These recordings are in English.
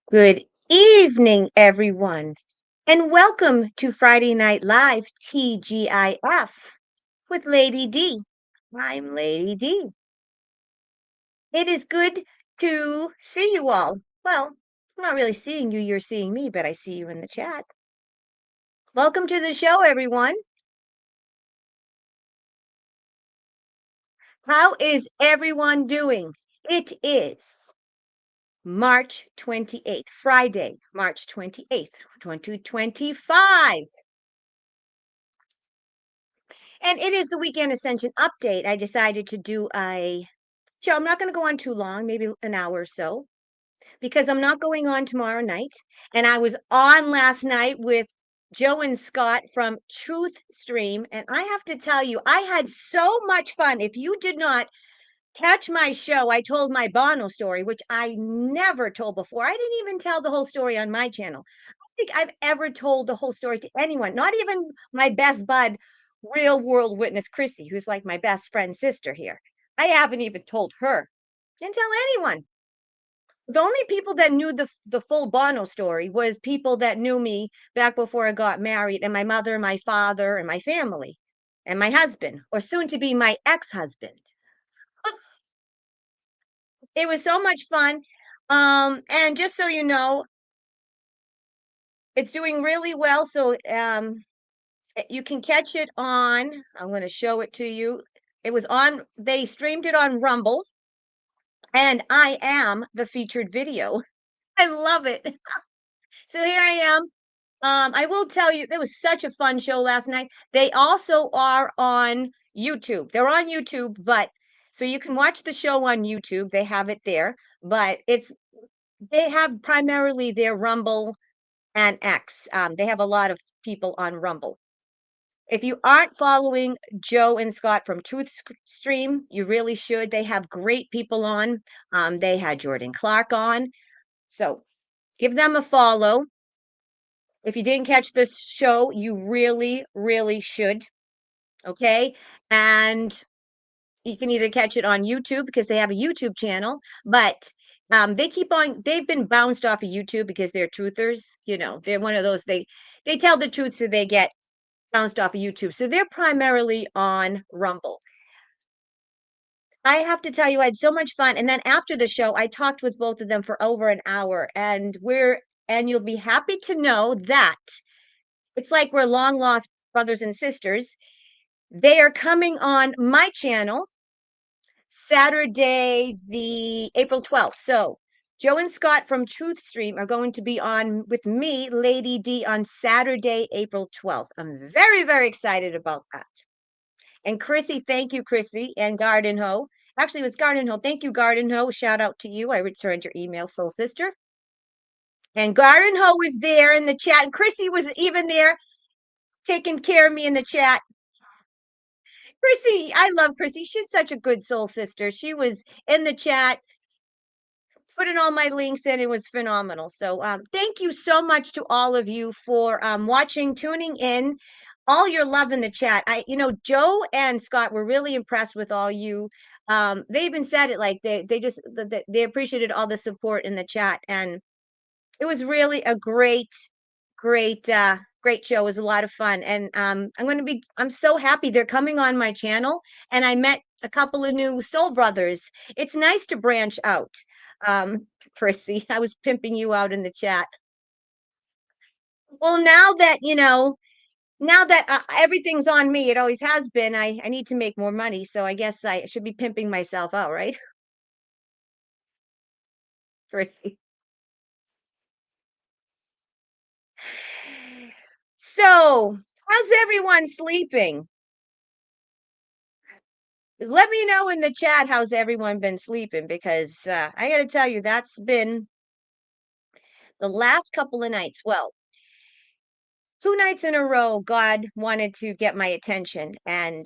Good evening, everyone, and welcome to Friday Night Live TGIF with Lady D. I'm Lady D. It is good to see you all. Well, I'm not really seeing you, you're seeing me, but I see you in the chat. Welcome to the show, everyone. How is everyone doing? It is March 28th, Friday, March 28th, 2025. And it is the weekend Ascension update. I decided to do a show. I'm not going to go on too long, maybe an hour or so, because I'm not going on tomorrow night. And I was on last night with Joe and Scott from Truth Stream. And I have to tell you, I had so much fun. If you did not catch my show, I told my Bono story, which I never told before. I didn't even tell the whole story on my channel. Think I've ever told the whole story to anyone, not even my best bud, real world witness Chrissy, who's like my best friend's sister here. I haven't even told her. Didn't tell anyone. The only people that knew the full Bono story was people that knew me back before I got married, and my mother, my father, and my family, and my husband, or soon to be my ex-husband. It was so much fun. And just so you know, it's doing really well. So you can catch it on, I'm going to show it to you. It was on, they streamed it on Rumble, and I am the featured video. I love it. So here I am. I will tell you, it was such a fun show last night. They also are on YouTube. They're on YouTube, but so you can watch the show on YouTube. They have it there, but they have primarily their Rumble and X. They have a lot of people on Rumble. If you aren't following Joe and Scott from Truth Stream, you really should. They have great people on. They had Jordan Clark on. So give them a follow. If you didn't catch this show, you really, really should. Okay. And you can either catch it on YouTube because they have a YouTube channel, but they've been bounced off of YouTube because they're truthers. They're one of those, they tell the truth so they get bounced off of YouTube. So they're primarily on Rumble. I have to tell you, I had so much fun. And then after the show, I talked with both of them for over an hour, and you'll be happy to know that it's like we're long lost brothers and sisters. They are coming on my channel Saturday, the April 12th. So Joe and Scott from Truth Stream are going to be on with me, Lady D, on Saturday, April 12th. I'm very, very excited about that. And Chrissy, thank you, Chrissy, and Garden Ho. Actually, it was Garden Ho. Thank you, Garden Ho. Shout out to you. I returned your email, soul sister. And Garden Ho was there in the chat. And Chrissy was even there taking care of me in the chat. Chrissy, I love Chrissy. She's such a good soul sister. She was in the chat, putting all my links in. It was phenomenal. So thank you so much to all of you for watching, tuning in, all your love in the chat. Joe and Scott were really impressed with all you. They even said it, like they appreciated all the support in the chat, and it was really a great show. It was a lot of fun, and I'm so happy they're coming on my channel, and I met a couple of new soul brothers. It's nice to branch out. Chrissy, I was pimping you out in the chat. Well, now that everything's on me, it always has been. I need to make more money, so I guess I should be pimping myself out, right? Chrissy. So, how's everyone sleeping? Let me know in the chat how's everyone been sleeping, because I got to tell you, that's been the last couple of nights. Well, 2 nights in a row, God wanted to get my attention. And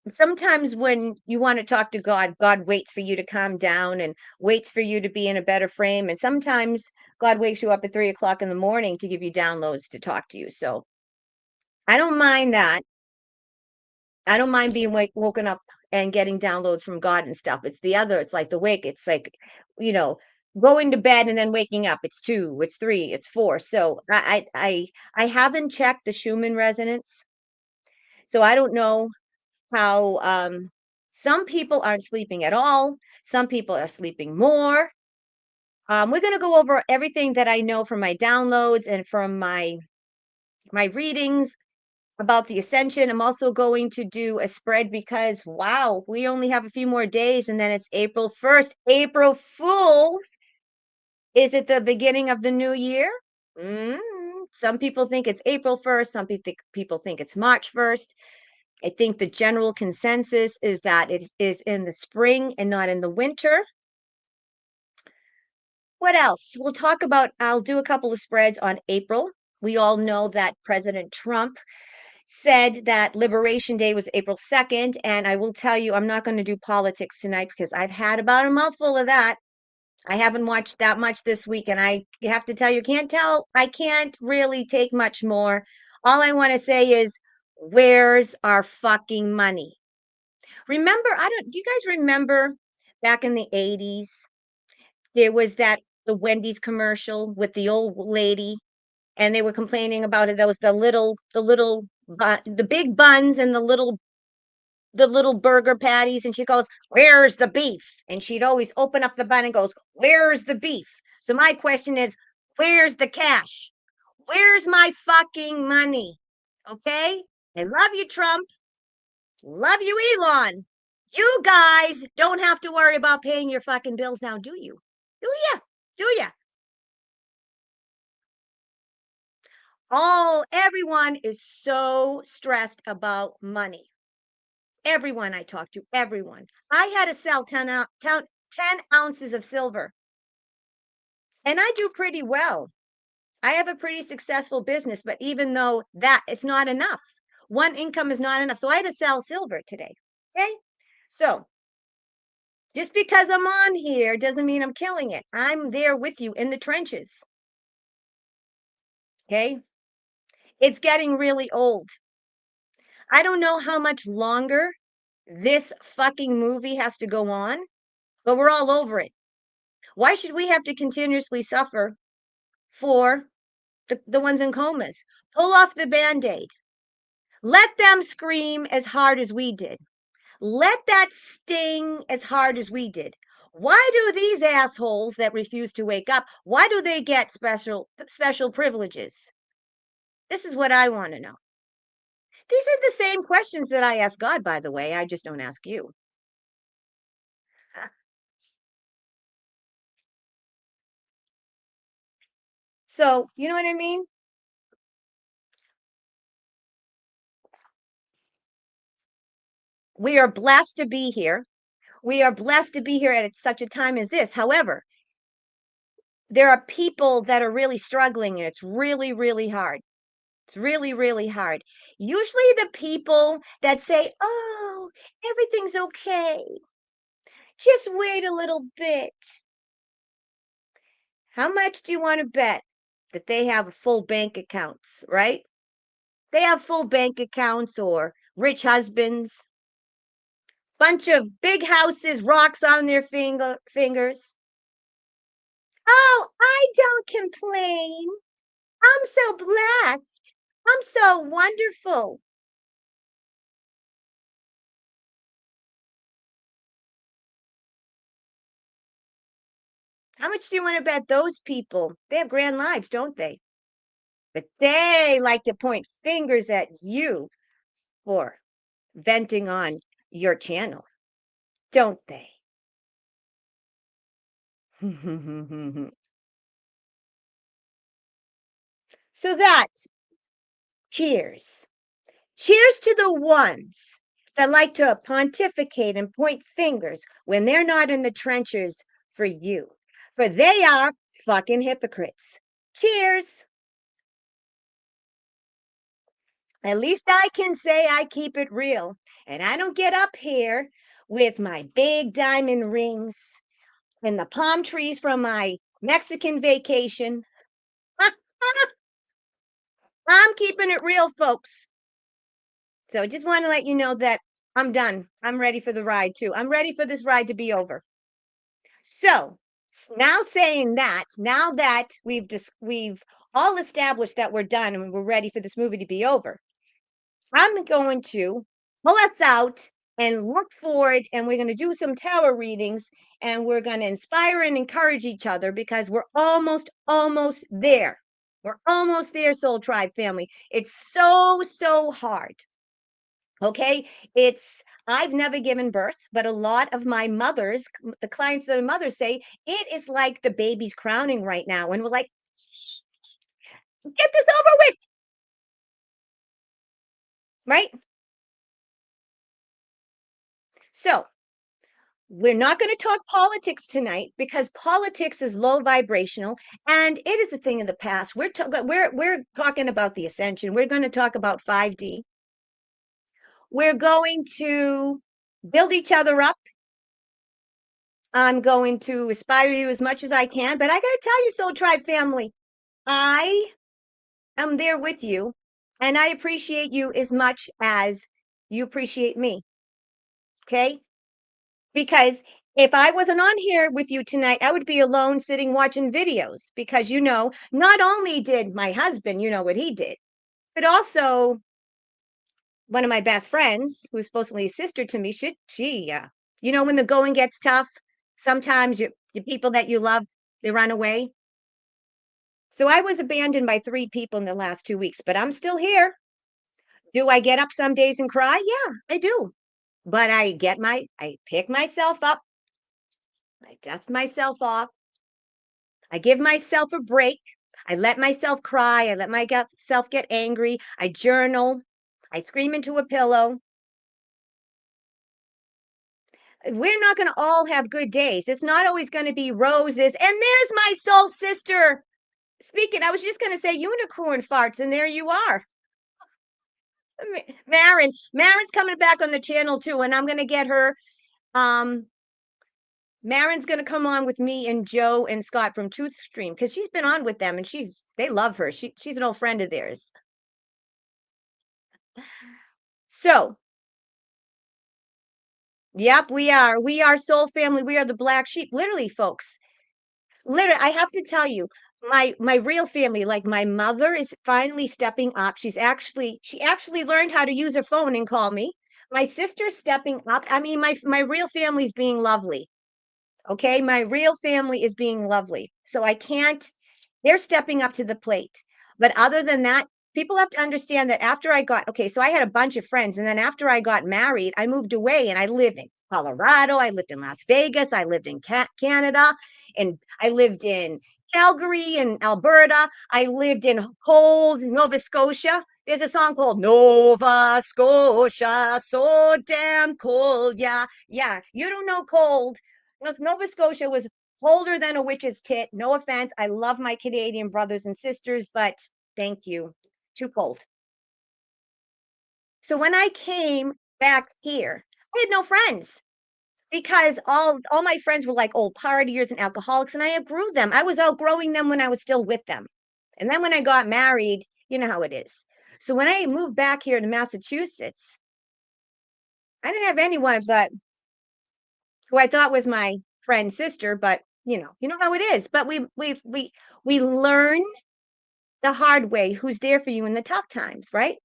sometimes when you want to talk to God, God waits for you to calm down and waits for you to be in a better frame. And sometimes God wakes you up at 3 o'clock in the morning to give you downloads to talk to you. So I don't mind that. I don't mind being woken up and getting downloads from God and stuff. It's the other, it's like the wake. It's like, you know, going to bed and then waking up. It's 2, it's 3, it's 4. So I haven't checked the Schumann resonance, so I don't know how some people aren't sleeping at all. Some people are sleeping more. We're going to go over everything that I know from my downloads and from my readings about the Ascension. I'm also going to do a spread because wow, we only have a few more days and then it's April 1st. April Fools. Is it the beginning of the new year? Mm, some people think it's April 1st. Some people think it's March 1st. I think the general consensus is that it is in the spring and not in the winter. What else? We'll talk about, I'll do a couple of spreads on April. We all know that President Trump said that Liberation Day was April 2nd. And I will tell you, I'm not going to do politics tonight because I've had about a mouthful of that. I haven't watched that much this week. And I have to tell you, I can't really take much more. All I want to say is, where's our fucking money? Remember, do you guys remember back in the 80s? There was the Wendy's commercial with the old lady, and they were complaining about it. That was the big buns and the little burger patties, and she goes, "Where's the beef?" And she'd always open up the bun and goes, "Where's the beef?" So my question is, where's the cash? Where's my fucking money? Okay? I love you, Trump. Love you, Elon. You guys don't have to worry about paying your fucking bills now, do you? Do ya? Do ya? Everyone is so stressed about money. Everyone I talk to, everyone. I had to sell 10 ounces of silver, and I do pretty well. I have a pretty successful business, but even though that, it's not enough. One income is not enough. So I had to sell silver today. Okay. So just because I'm on here doesn't mean I'm killing it. I'm there with you in the trenches. Okay. It's getting really old. I don't know how much longer this fucking movie has to go on, but we're all over it. Why should we have to continuously suffer for the ones in comas? Pull off the band-aid. Let them scream as hard as we did. Let that sting as hard as we did. Why do these assholes that refuse to wake up, why do they get special privileges? This is what I want to know. These are the same questions that I ask God, by the way. I just don't ask you. So, you know what I mean? We are blessed to be here. We are blessed to be here at such a time as this. However, there are people that are really struggling and it's really, really hard. It's really, really hard. Usually the people that say, "Oh, everything's okay. Just wait a little bit." How much do you want to bet that they have full bank accounts, right? They have full bank accounts or rich husbands, bunch of big houses, rocks on their fingers. Oh, I don't complain. I'm so blessed. I'm so wonderful. How much do you want to bet those people? They have grand lives, don't they? But they like to point fingers at you for venting on your channel, don't they? So cheers. Cheers to the ones that like to pontificate and point fingers when they're not in the trenches for you. For they are fucking hypocrites. Cheers. At least I can say I keep it real. And I don't get up here with my big diamond rings and the palm trees from my Mexican vacation. I'm keeping it real, folks. So I just want to let you know that I'm done. I'm ready for the ride too. I'm ready for this ride to be over. So Now saying that, now that we've all established that we're done and we're ready for this movie to be over, I'm going to pull us out and look forward, and we're going to do some tarot readings, and we're going to inspire and encourage each other because we're almost there. We're almost there, Soul Tribe family. It's so hard. Okay. I've never given birth, but a lot of my mothers, the clients that are mothers say it is like the baby's crowning right now. And we're like, get this over with, right? So we're not going to talk politics tonight because politics is low vibrational and it is a thing of the past. We're talking about the Ascension. We're going to talk about 5D. We're going to build each other up. I'm going to inspire you as much as I can, but I got to tell you, Soul Tribe family, I am there with you and I appreciate you as much as you appreciate me. Okay? Because if I wasn't on here with you tonight, I would be alone sitting watching videos because, not only did my husband, what he did, but also one of my best friends, who's supposedly a sister to me, when the going gets tough, sometimes the people that you love, they run away. So I was abandoned by 3 people in the last 2 weeks, but I'm still here. Do I get up some days and cry? Yeah, I do. But I pick myself up, I dust myself off, I give myself a break. I let myself cry. I let myself get angry. I journal. I scream into a pillow. We're not going to all have good days. It's not always going to be roses. And there's my soul sister. Speaking, I was just going to say unicorn farts, and there you are. Marin's coming back on the channel too, and I'm going to get her. Um, Marin's going to come on with me and Joe and Scott from Truth Stream because she's been on with them and they love her. She's an old friend of theirs. So, yep, we are. We are soul family. We are the black sheep. Literally, folks. Literally, I have to tell you, my real family, like my mother is finally stepping up. She actually learned how to use her phone and call me. My sister's stepping up. I mean, my real family's being lovely. Okay, my real family is being lovely. So I can't, they're stepping up to the plate. But other than that, people have to understand that okay, so I had a bunch of friends. And then after I got married, I moved away and I lived in Colorado. I lived in Las Vegas. I lived in Canada. And I lived in Calgary and Alberta. I lived in cold Nova Scotia. There's a song called Nova Scotia, so damn cold. Yeah, yeah. You don't know cold. Nova Scotia was colder than a witch's tit. No offense. I love my Canadian brothers and sisters, but thank you. Too cold. So when I came back here, I had no friends because all my friends were like old partiers and alcoholics, and I outgrew them. I was outgrowing them when I was still with them. And then when I got married, you know how it is. So when I moved back here to Massachusetts, I didn't have anyone but who I thought was my friend's sister, but you know how it is. But we learn the hard way who's there for you in the tough times, right?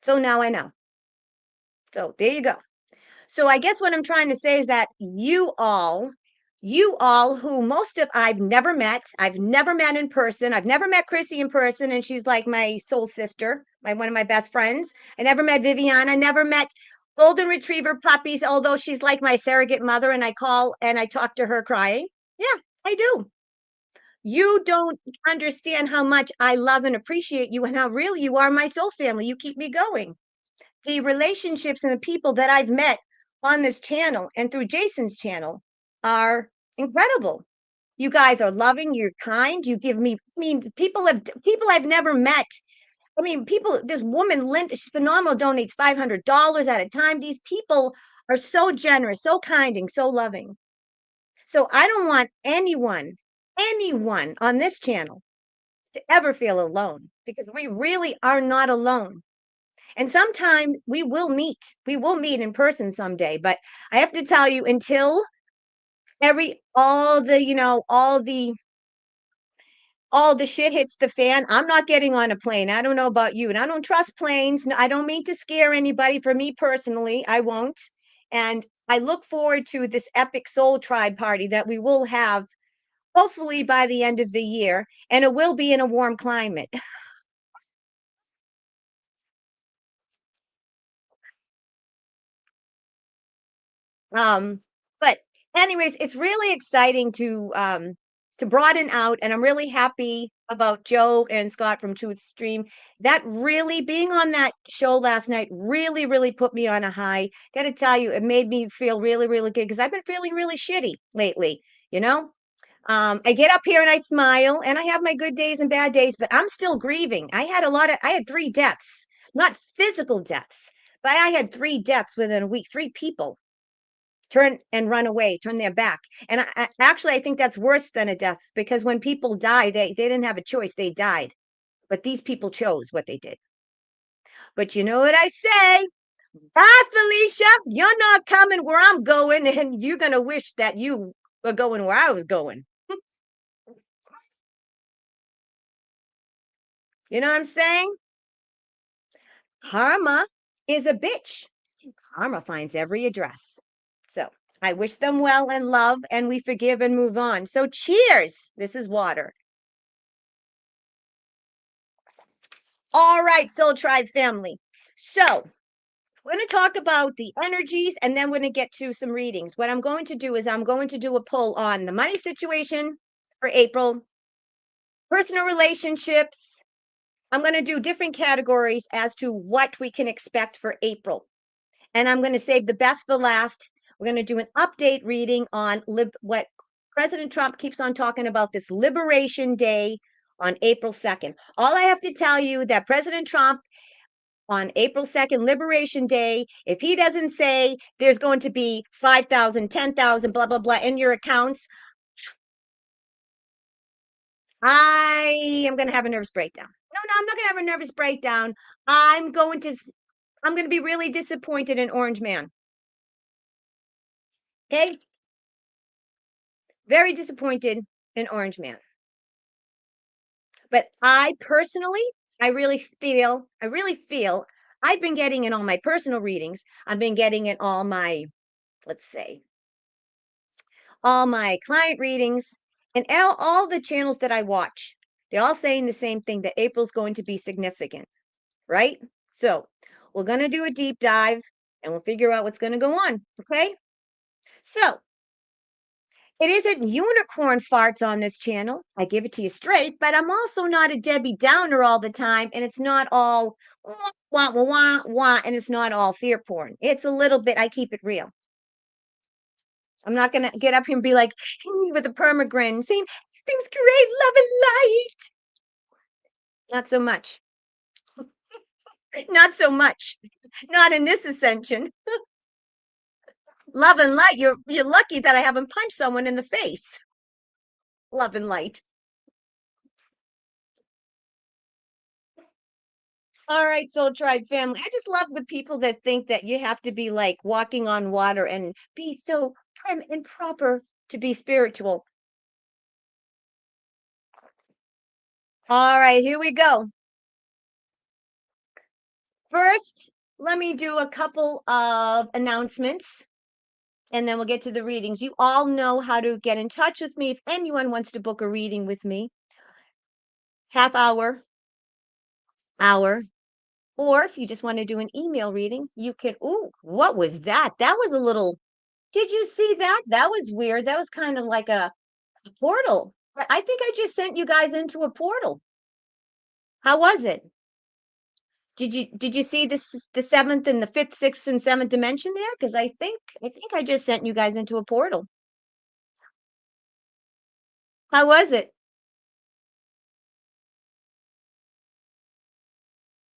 So now I know. So there you go. So I guess what I'm trying to say is that you all who most of I've never met in person. I've never met Chrissy in person, and she's like my soul sister, one of my best friends. I never met Viviana. I never met golden retriever puppies, although she's like my surrogate mother, and I call and I talk to her crying. Yeah, I do. You don't understand how much I love and appreciate you and how real you are my soul family. You keep me going. The relationships and the people that I've met on this channel and through Jason's channel are incredible. You guys are loving, you're kind, you give me, I mean, people I've never met. I mean, this woman, Linda, she's phenomenal, donates $500 at a time. These people are so generous, so kind, and so loving. So I don't want anyone on this channel to ever feel alone because we really are not alone. And sometime we will meet. We will meet in person someday. But I have to tell you, all the, all the shit hits the fan. I'm not getting on a plane. I don't know about you, and I don't trust planes. I don't mean to scare anybody. For me personally, I won't. And I look forward to this epic soul tribe party that we will have hopefully by the end of the year, and it will be in a warm climate. Um, but anyways, it's really exciting to broaden out, and I'm really happy about Joe and Scott from Truth Stream. That really being on that show last night really, really put me on a high. Got to tell you, it made me feel really, really good because I've been feeling really shitty lately, you know? I get up here and I smile, and I have my good days and bad days, but I'm still grieving. I had three deaths, not physical deaths, but I had three deaths within a week, three people turn and run away, turn their back. And actually, I think that's worse than a death because when people die, they didn't have a choice, they died. But these people chose what they did. But you know what I say? Bye, Felicia. You're not coming where I'm going, and you're going to wish that you were going where I was going. You know what I'm saying? Karma is a bitch. Karma finds every address. So I wish them well and love, and we forgive and move on. So cheers. This is water. All right, Soul Tribe family. So we're going to talk about the energies, and then we're going to get to some readings. What I'm going to do is I'm going to do a poll on the money situation for April, personal relationships. I'm going to do different categories as to what we can expect for April. And I'm going to save the best for last. We're going to do an update reading on what President Trump keeps on talking about, this Liberation Day on April 2nd. All I have to tell you that President Trump on April 2nd, Liberation Day, if he doesn't say there's going to be 5,000, 10,000, blah, blah, blah in your accounts, I am going to have a nervous breakdown. No, I'm not going to have a nervous breakdown. I'm going to I'm going to be really disappointed in Orange Man. Okay? Very disappointed in Orange Man. But I personally, I really feel I've been getting in all my personal readings. I've been getting in all my, let's say, all my client readings and all the channels that I watch. They're all saying the same thing, that April's going to be significant, right? So we're going to do a deep dive and we'll figure out what's going to go on. Okay. So it isn't unicorn farts on this channel. I give it to you straight, but I'm also not a Debbie Downer all the time, and it's not all wah, wah, wah, wah, wah, and it's not all fear porn. It's a little bit, I keep it real. I'm not going to get up here and be like, with a permagrin, saying, everything's great, love and light. Not so much. Not so much. Not in this ascension. Love and light. You're lucky that I haven't punched someone in the face. Love and light. All right, Soul Tribe family. I just love the people that think that you have to be like walking on water and be so prim and proper to be spiritual. All right, here we go. First, let me do a couple of announcements and then we'll get to the readings. You all know how to get in touch with me if anyone wants to book a reading with me. Half hour, hour, or if you just want to do an email reading, you can. Ooh, what was that? That was a little. Did you see that? That was weird. That was kind of like a portal. I think I just sent you guys into a portal. How was it? Did you see this, the seventh and the fifth, sixth, and seventh dimension there? Because I think I just sent you guys into a portal. How was it?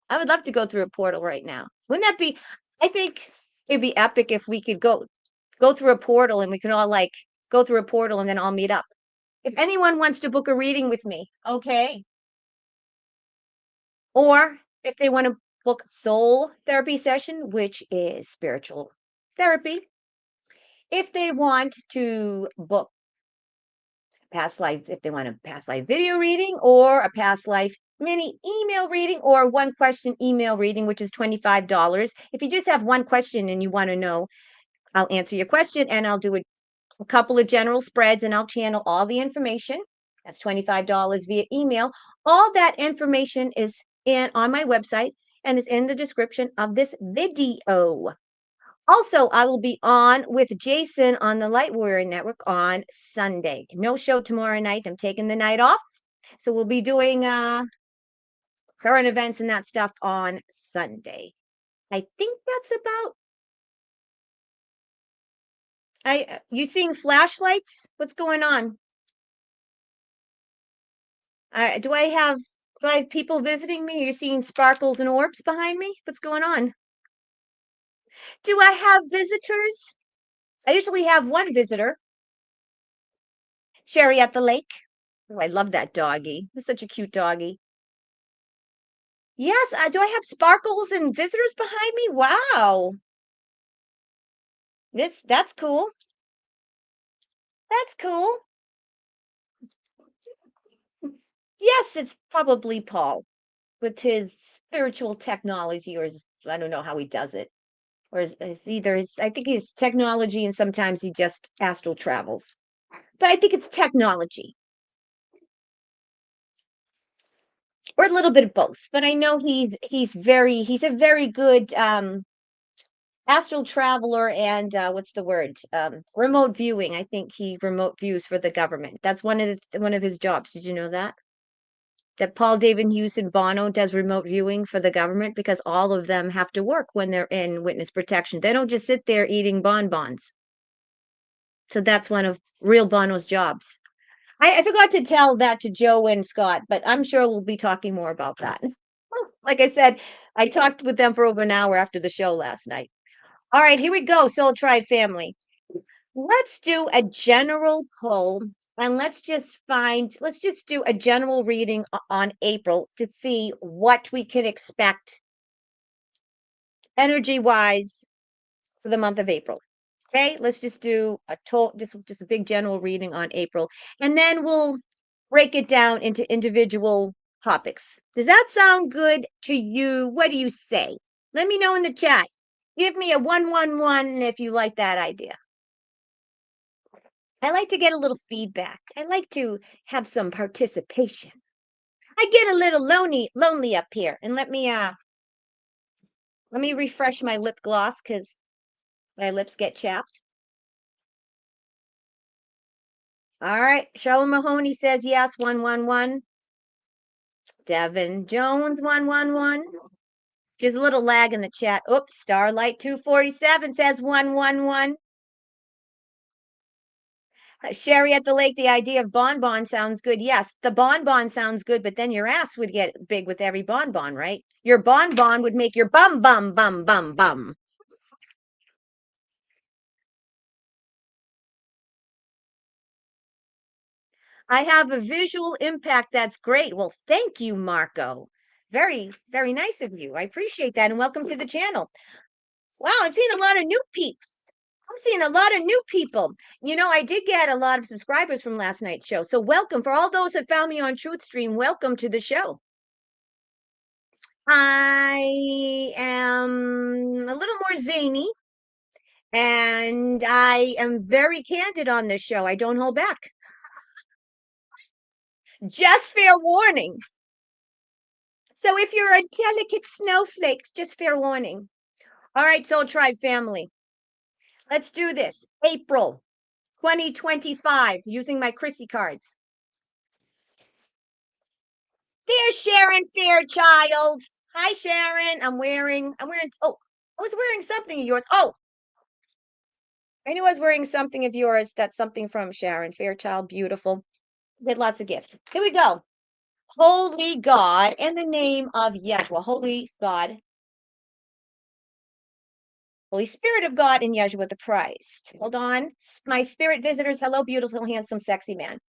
I would love to go through a portal right now. Wouldn't that be? I think it'd be epic if we could go through a portal and we can all like go through a portal and then all meet up. If anyone wants to book a reading with me, okay. Or if they want to book soul therapy session, which is spiritual therapy, If they want to book past life, if they want a past life video reading or a past life mini email reading or one question email reading, which is $25. If you just have one question and you want to know, I'll answer your question and I'll do a couple of general spreads and I'll channel all the information. That's $25 via email. All that information is on my website and is in the description of this video. Also, I will be on with Jason on the Light Warrior Network on Sunday. No show tomorrow night. I'm taking the night off. So we'll be doing current events and that stuff on Sunday. I think that's about. You seeing flashlights? What's going on? Do I have people visiting me? Are you seeing sparkles and orbs behind me? What's going on? Do I have visitors? I usually have one visitor. Sherry at the lake. Oh, I love that doggy. It's such a cute doggy. Yes, do I have sparkles and visitors behind me? Wow. That's cool. That's cool. Yes, it's probably Paul with his spiritual technology, or I don't know how he does it. Or I think he's technology and sometimes he just astral travels. But I think it's technology or a little bit of both. But I know he's a very good astral traveler and what's the word? Remote viewing. I think he remote views for the government. That's one of his jobs. Did you know that? That Paul David Hughes and Bono does remote viewing for the government because all of them have to work when they're in witness protection. They don't just sit there eating bonbons. So that's one of real Bono's jobs. I forgot to tell that to Joe and Scott, but I'm sure we'll be talking more about that. Like I said, I talked with them for over an hour after the show last night. All right, here we go, Soul Tribe family. Let's do a general poll and let's just do a general reading on April to see what we can expect energy wise for the month of April. Okay, let's just do just a big general reading on April, and then we'll break it down into individual topics. Does that sound good to you? What do you say? Let me know in the chat. Give me a 111 if you like that idea. I like to get a little feedback. I like to have some participation. I get a little lonely up here. And let me refresh my lip gloss because my lips get chapped. All right. Cheryl Mahoney says yes, 111. Devin Jones, 111. There's a little lag in the chat. Oops, Starlight 247 says 111. Sherry at the lake, the idea of bonbon sounds good. Yes, the bonbon sounds good, but then your ass would get big with every bonbon, right? Your bonbon would make your bum, bum, bum, bum, bum. I have a visual impact. That's great. Well, thank you, Marco. Very, very nice of you. I appreciate that. And welcome to the channel. Wow, I've seen a lot of new peeps. I'm seeing a lot of new people. You know, I did get a lot of subscribers from last night's show. So welcome. For all those that found me on Truth Stream, welcome to the show. I am a little more zany and I am very candid on this show. I don't hold back. Just fair warning. So if you're a delicate snowflake, just fair warning. All right, Soul Tribe family. Let's do this. April 2025 using my Chrissy cards. There's Sharon Fairchild. Hi, Sharon. Oh, I was wearing something of yours. Oh, I knew I was wearing something of yours. That's something from Sharon Fairchild. Beautiful. We had lots of gifts. Here we go. Holy God, in the name of Yeshua. Holy God. Holy Spirit of God in Yeshua the Christ. Hold on. My spirit visitors. Hello, beautiful, handsome, sexy man.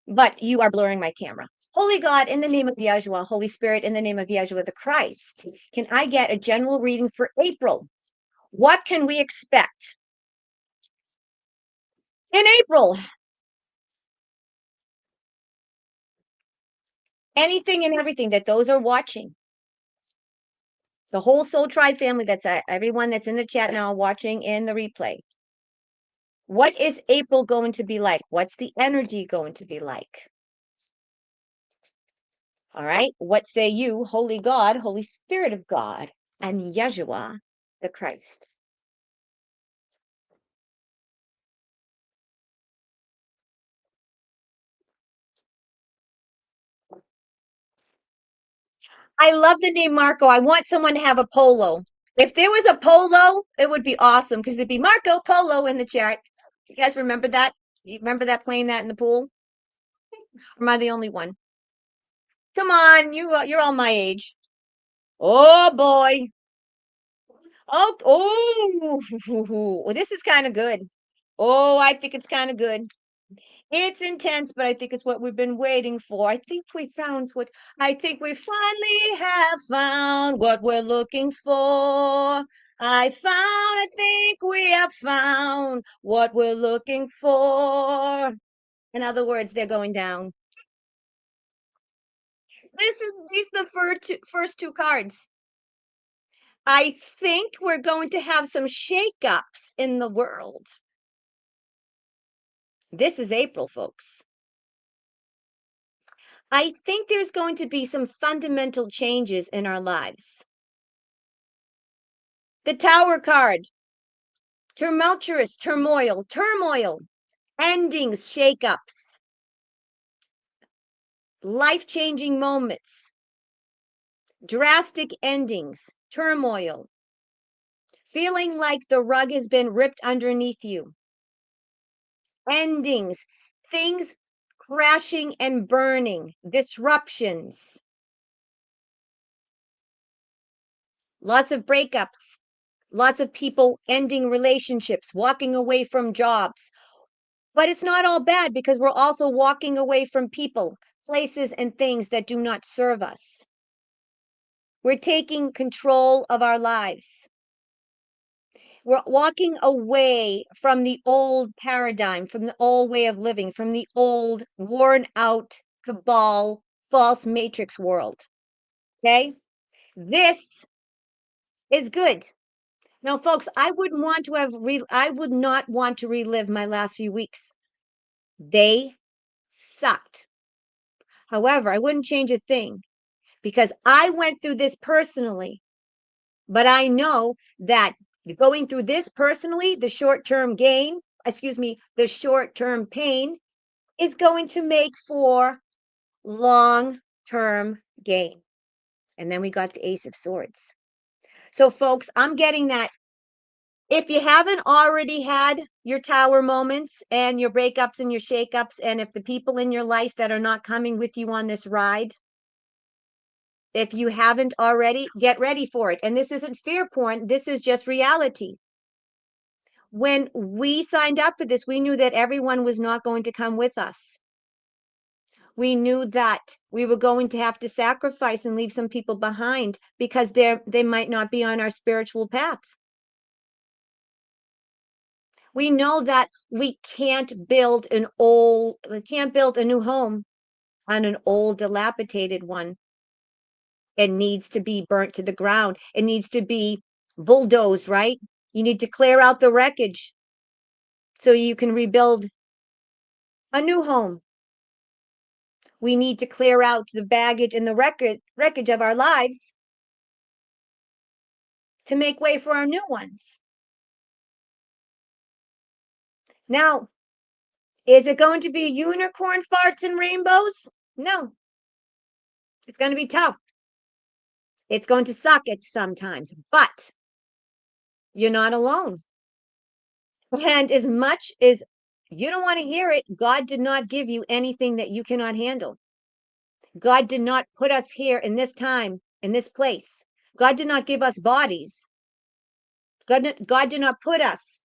But you are blurring my camera. Holy God, in the name of Yeshua, Holy Spirit, in the name of Yeshua the Christ, can I get a general reading for April? What can we expect? In April, anything and everything that those are watching, the whole Soul Tribe family, that's everyone that's in the chat now watching in the replay. What is April going to be like? What's the energy going to be like? All right. What say you, Holy God, Holy Spirit of God, and Yeshua the Christ? I love the name Marco. I want someone to have a polo. If there was a polo, it would be awesome because it'd be Marco Polo in the chat. You guys remember that? You remember that playing that in the pool? Or am I the only one? Come on, you're all my age. Oh boy. Oh, well, this is kind of good. Oh, I think it's kind of good. It's intense, but I think it's what we've been waiting for. I think we finally have found what we're looking for. I think we have found what we're looking for. In other words, they're going down. These are the first two cards. I think we're going to have some shakeups in the world. This is April, folks. I think there's going to be some fundamental changes in our lives. The Tower card, tumultuous, turmoil, endings, shakeups, life-changing moments, drastic endings, turmoil, feeling like the rug has been ripped underneath you, endings, things crashing and burning, disruptions, lots of breakups, lots of people ending relationships, walking away from jobs. But it's not all bad because we're also walking away from people, places, and things that do not serve us. We're taking control of our lives. We're walking away from the old paradigm, from the old way of living, from the old worn out cabal, false matrix world. Okay? This is good. Now, folks, I would not want to relive my last few weeks. They sucked. However, I wouldn't change a thing because I went through this personally. But I know that going through this personally, the short-term the short-term pain is going to make for long-term gain. And then we got the Ace of Swords. So, folks, I'm getting that. If you haven't already had your tower moments and your breakups and your shakeups, and if the people in your life that are not coming with you on this ride, if you haven't already, get ready for it. And this isn't fear porn, this is just reality. When we signed up for this, we knew that everyone was not going to come with us. We knew that we were going to have to sacrifice and leave some people behind because they might not be on our spiritual path. We know that we can't build a new home on an old dilapidated one. It needs to be burnt to the ground. It needs to be bulldozed, right? You need to clear out the wreckage so you can rebuild a new home. We need to clear out the baggage and the wreckage of our lives to make way for our new ones. Now, is it going to be unicorn farts and rainbows? No. It's going to be tough. It's going to suck at sometimes, but you're not alone. And as much as you don't want to hear it, God did not give you anything that you cannot handle. God did not put us here in this time, in this place. God did not give us bodies. God did not put us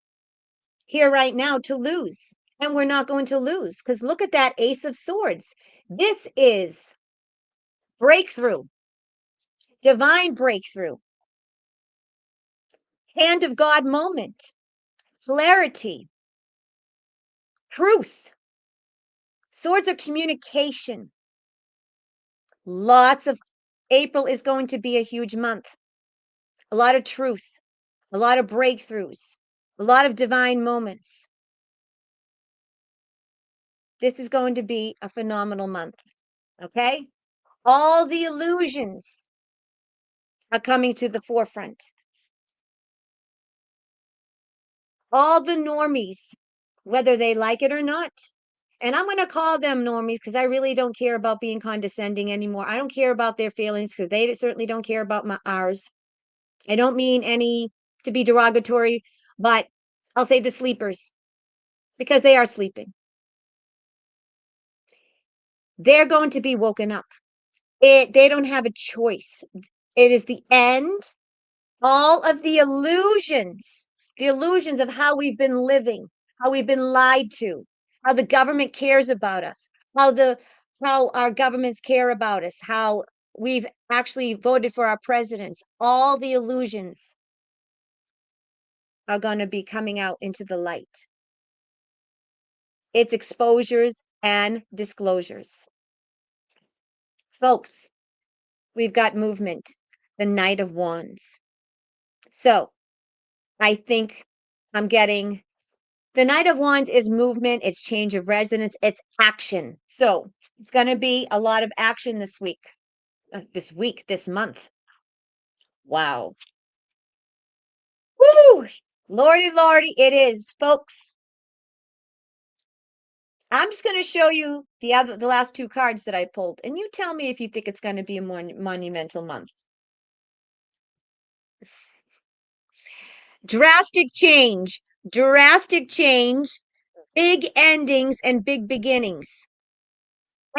here right now to lose. And we're not going to lose because look at that Ace of Swords. This is breakthrough, divine breakthrough, hand of God moment, clarity, Truth. Swords of communication. Lots of April is going to be a huge month. A lot of truth, a lot of breakthroughs, a lot of divine moments. This is going to be a phenomenal month. Okay? All the illusions are coming to the forefront. All the normies, whether they like it or not. And I'm going to call them normies because I really don't care about being condescending anymore. I don't care about their feelings because they certainly don't care about ours. I don't mean any to be derogatory, but I'll say the sleepers because they are sleeping. They're going to be woken up. They don't have a choice. It is the end. All of the illusions of how we've been living, how we've been lied to, how the government cares about us, how our governments care about us, how we've actually voted for our presidents. All the illusions are going to be coming out into the light. It's exposures and disclosures. Folks, we've got movement, the Knight of Wands. So I think I'm getting the Knight of Wands is movement, it's change of residence, it's action. So it's going to be a lot of action this week, this month. Wow. Woo! Lordy, lordy, it is, folks. I'm just going to show you the last two cards that I pulled, and you tell me if you think it's going to be a more monumental month. Drastic change, big endings and big beginnings.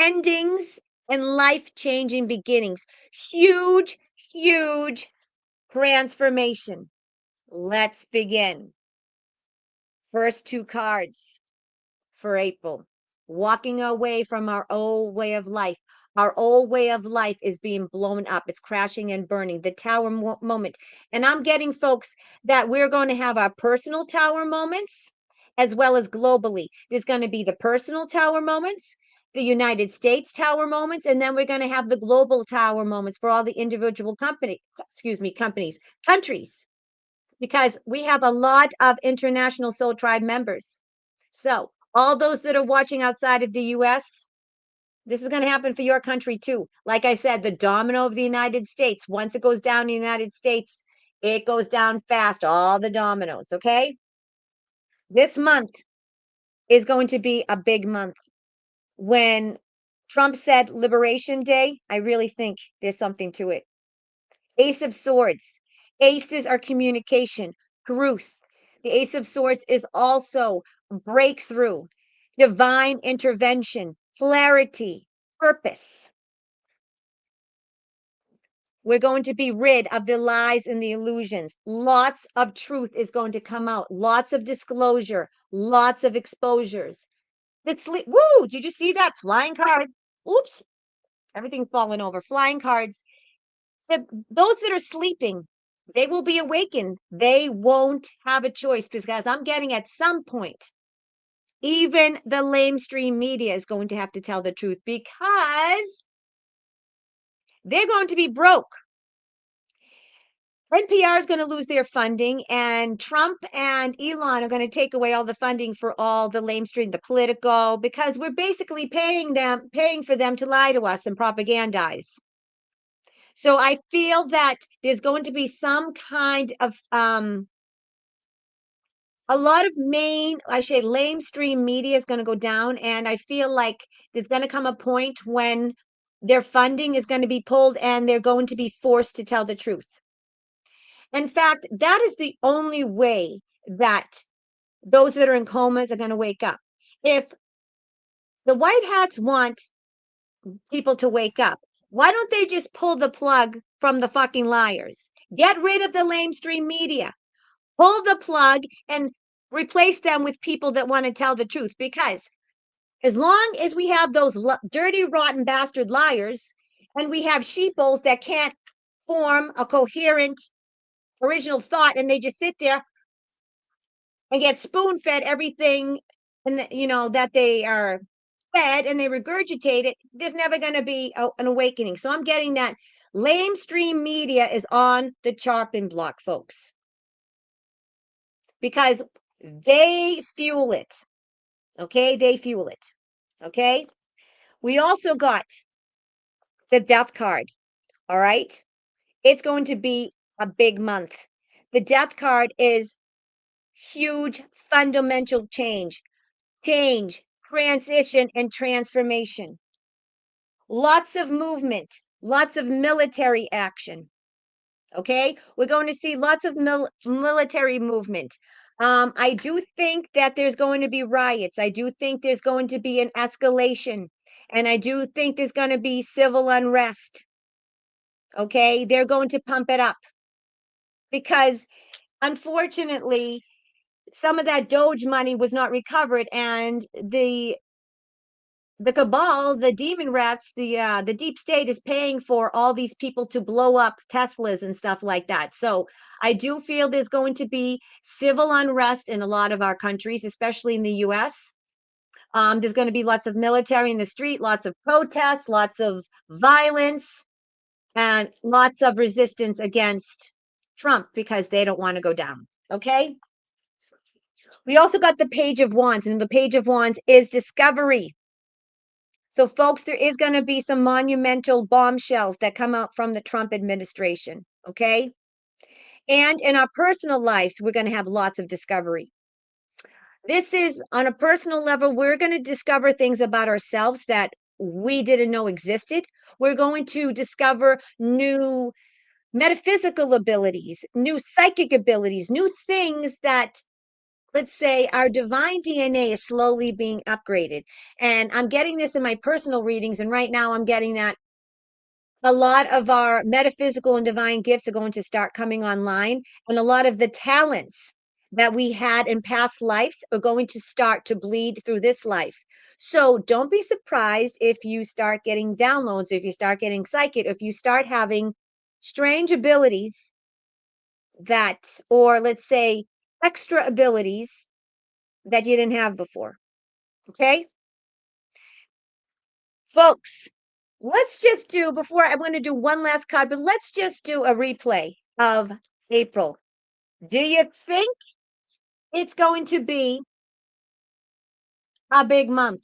Endings and life-changing beginnings. Huge, huge transformation. Let's begin. First two cards for April. Walking away from our old way of life. Our old way of life is being blown up. It's crashing and burning. The tower moment. And I'm getting, folks, that we're going to have our personal tower moments as well as globally. There's going to be the personal tower moments, the United States tower moments, and then we're going to have the global tower moments for all the individual countries, because we have a lot of international soul tribe members. So all those that are watching outside of the US, this is going to happen for your country too. Like I said, the domino of the United States, once it goes down in the United States, it goes down fast, all the dominoes, okay? This month is going to be a big month. When Trump said Liberation Day, I really think there's something to it. Ace of Swords. Aces are communication, truth. The Ace of Swords is also breakthrough, divine intervention, clarity, purpose. We're going to be rid of the lies and the illusions. Lots of truth is going to come out. Lots of disclosure, lots of exposures. Woo! Did you see that flying card? Oops, everything falling over. Flying cards. Those that are sleeping, they will be awakened. They won't have a choice because I'm getting at some point, even the lamestream media is going to have to tell the truth because they're going to be broke. NPR is going to lose their funding, and Trump and Elon are going to take away all the funding for all the lamestream, the political, because we're basically paying for them to lie to us and propagandize. So I feel that there's going to be some kind of a lot of lamestream media is going to go down, and I feel like there's going to come a point when their funding is going to be pulled and they're going to be forced to tell the truth. In fact, that is the only way that those that are in comas are going to wake up. If the white hats want people to wake up, why don't they just pull the plug from the fucking liars? Get rid of the lamestream media. Pull the plug and replace them with people that want to tell the truth. Because as long as we have those dirty, rotten bastard liars, and we have sheeples that can't form a coherent original thought, and they just sit there and get spoon fed everything and that they are fed and they regurgitate it, there's never going to be an awakening. So I'm getting that lamestream media is on the chopping block, folks, because they fuel it. Okay, they fuel it. Okay, we also got the death card. All right, it's going to be a big month. The death card is huge fundamental change, transition, and transformation. Lots of movement, lots of military action. Okay, we're going to see lots of military movement. I do think that there's going to be riots. I do think there's going to be an escalation, and I do think there's going to be civil unrest. Okay, they're going to pump it up because unfortunately some of that Doge money was not recovered, and the cabal, the demon rats, the deep state is paying for all these people to blow up Teslas and stuff like that. So I do feel there's going to be civil unrest in a lot of our countries, especially in the US. There's going to be lots of military in the street, lots of protests, lots of violence, and lots of resistance against Trump because they don't want to go down. Okay. We also got the Page of Wands, and the Page of Wands is discovery. So, folks, there is going to be some monumental bombshells that come out from the Trump administration. Okay. And in our personal lives, we're going to have lots of discovery. This is on a personal level, we're going to discover things about ourselves that we didn't know existed. We're going to discover new metaphysical abilities, new psychic abilities, new things that, let's say, our divine DNA is slowly being upgraded. And I'm getting this in my personal readings. And right now I'm getting that a lot of our metaphysical and divine gifts are going to start coming online. And a lot of the talents that we had in past lives are going to start to bleed through this life. So don't be surprised if you start getting downloads, if you start getting psychic, if you start having strange abilities that, or let's say, extra abilities that you didn't have before. Okay, folks, let's just do, before I'm going to do one last card, but let's just do a replay of April. Do you think it's going to be a big month?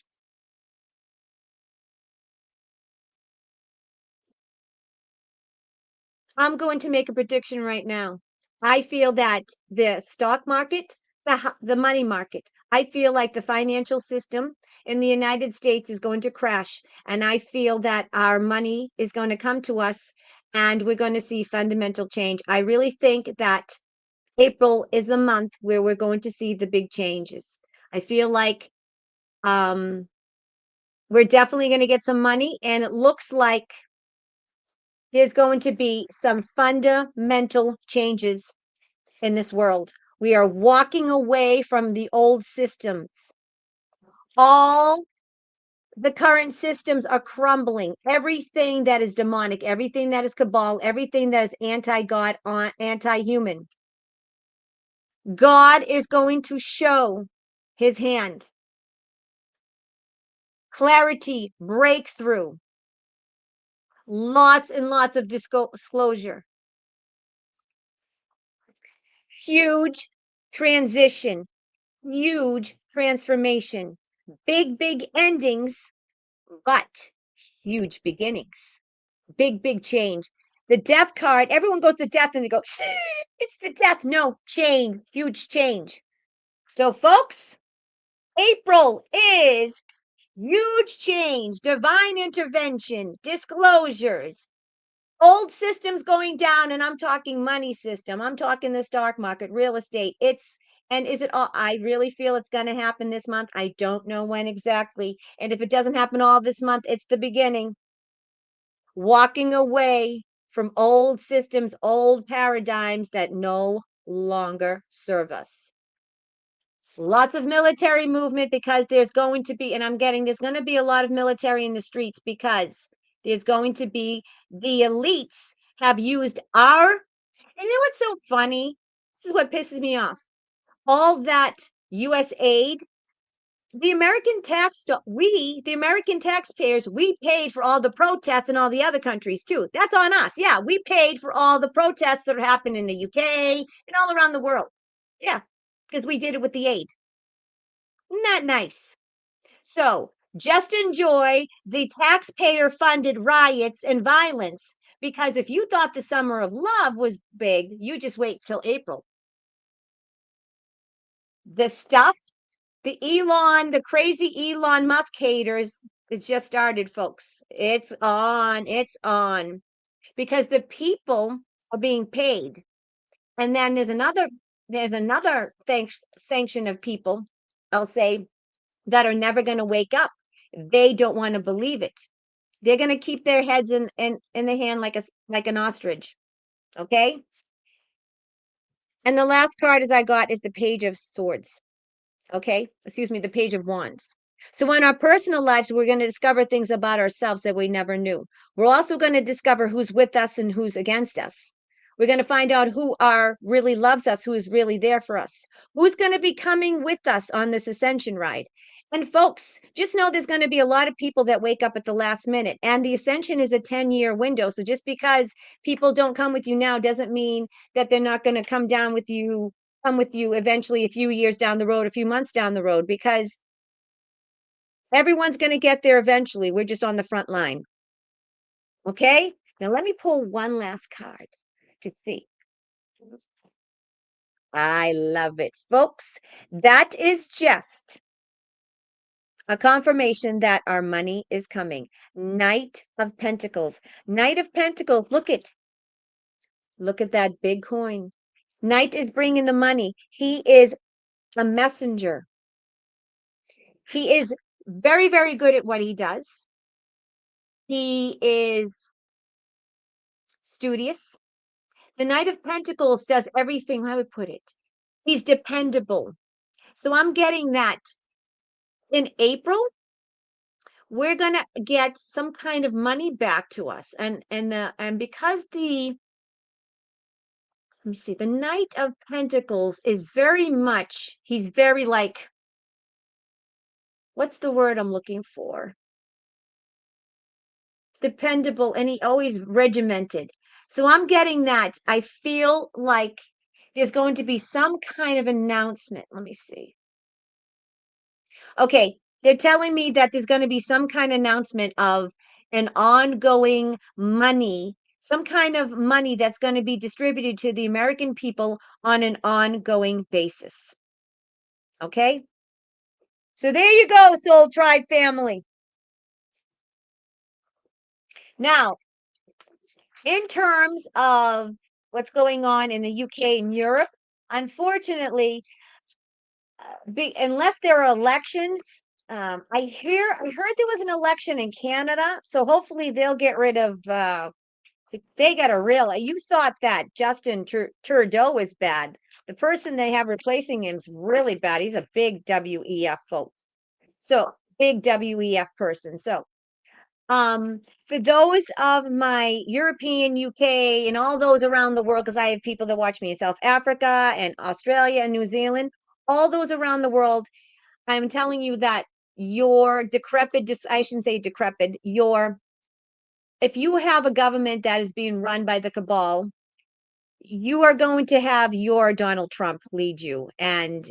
I'm going to make a prediction right now. I feel that the stock market, the money market, I feel like the financial system in the United States is going to crash. And I feel that our money is going to come to us and we're going to see fundamental change. I really think that April is the month where we're going to see the big changes. I feel like um, we're definitely going to get some money, and it looks like there's going to be some fundamental changes in this world. We are walking away from the old systems. All the current systems are crumbling. Everything that is demonic, everything that is cabal, everything that is anti-God, anti-human. God is going to show his hand. Clarity, breakthrough, lots and lots of disclosure. Huge transition, huge transformation, big endings, but huge beginnings, big change. The death card, everyone goes to death and they go, it's the death. No, change, huge change. So, folks, April is huge change, divine intervention, disclosures, old systems going down, and I'm talking money system. I'm talking the stock market, real estate. And is it all? I really feel it's going to happen this month. I don't know when exactly. And if it doesn't happen all this month, it's the beginning. Walking away from old systems, old paradigms that no longer serve us. Lots of military movement because there's going to be, and I'm getting, there's going to be a lot of military in the streets because there's going to be, the elites have used our, and you know what's so funny? This is what pisses me off. All that US aid The American the American taxpayers, we paid for all the protests in all the other countries too. That's on us. Yeah, we paid for all the protests that happened in the UK and all around the world. Yeah, because we did it with the aid. Not nice. So just enjoy the taxpayer funded riots and violence. Because if you thought the summer of love was big, you just wait till April. The stuff, the crazy Elon Musk haters, it's just started, folks. It's on. Because the people are being paid. And then there's another sanction of people, I'll say, that are never going to wake up. They don't want to believe it. They're going to keep their heads in the hand like an ostrich. Okay. And the last card as I got is the Page of Swords. Okay. Excuse me, the Page of Wands. So in our personal lives, we're going to discover things about ourselves that we never knew. We're also going to discover who's with us and who's against us. We're going to find out who really loves us, who is really there for us, who's going to be coming with us on this ascension ride. And folks, just know there's going to be a lot of people that wake up at the last minute. And the ascension is a 10-year window. So just because people don't come with you now doesn't mean that they're not going to come with you eventually a few years down the road, a few months down the road, because everyone's going to get there eventually. We're just on the front line. Okay. Now let me pull one last card to see. I love it, folks. That is just a confirmation that our money is coming. Knight of Pentacles. Knight of Pentacles. Look at that big coin. Knight is bringing the money. He is a messenger. He is very, very good at what he does. He is studious. The Knight of Pentacles does everything, I would put it. He's dependable. So I'm getting that in April, we're gonna get some kind of money back to us. And because let me see, the Knight of Pentacles is he's very like, what's the word I'm looking for? Dependable, and he always regimented. So I'm getting that. I feel like there's going to be some kind of announcement. Let me see. Okay, they're telling me that there's going to be some kind of announcement of an ongoing money, some kind of money that's going to be distributed to the American people on an ongoing basis. Okay? So there you go, Soul Tribe family. Now, in terms of what's going on in the UK and Europe, unfortunately, unless there are elections, I heard there was an election in Canada, so hopefully they'll get rid of. They got a real. You thought that Justin Trudeau was bad. The person they have replacing him is really bad. He's a big WEF folks. So big WEF person. So for those of my European, UK, and all those around the world, because I have people that watch me in South Africa and Australia and New Zealand, all those around the world, I'm telling you that your decrepit, I shouldn't say decrepit, if you have a government that is being run by the cabal, you are going to have your Donald Trump lead you. And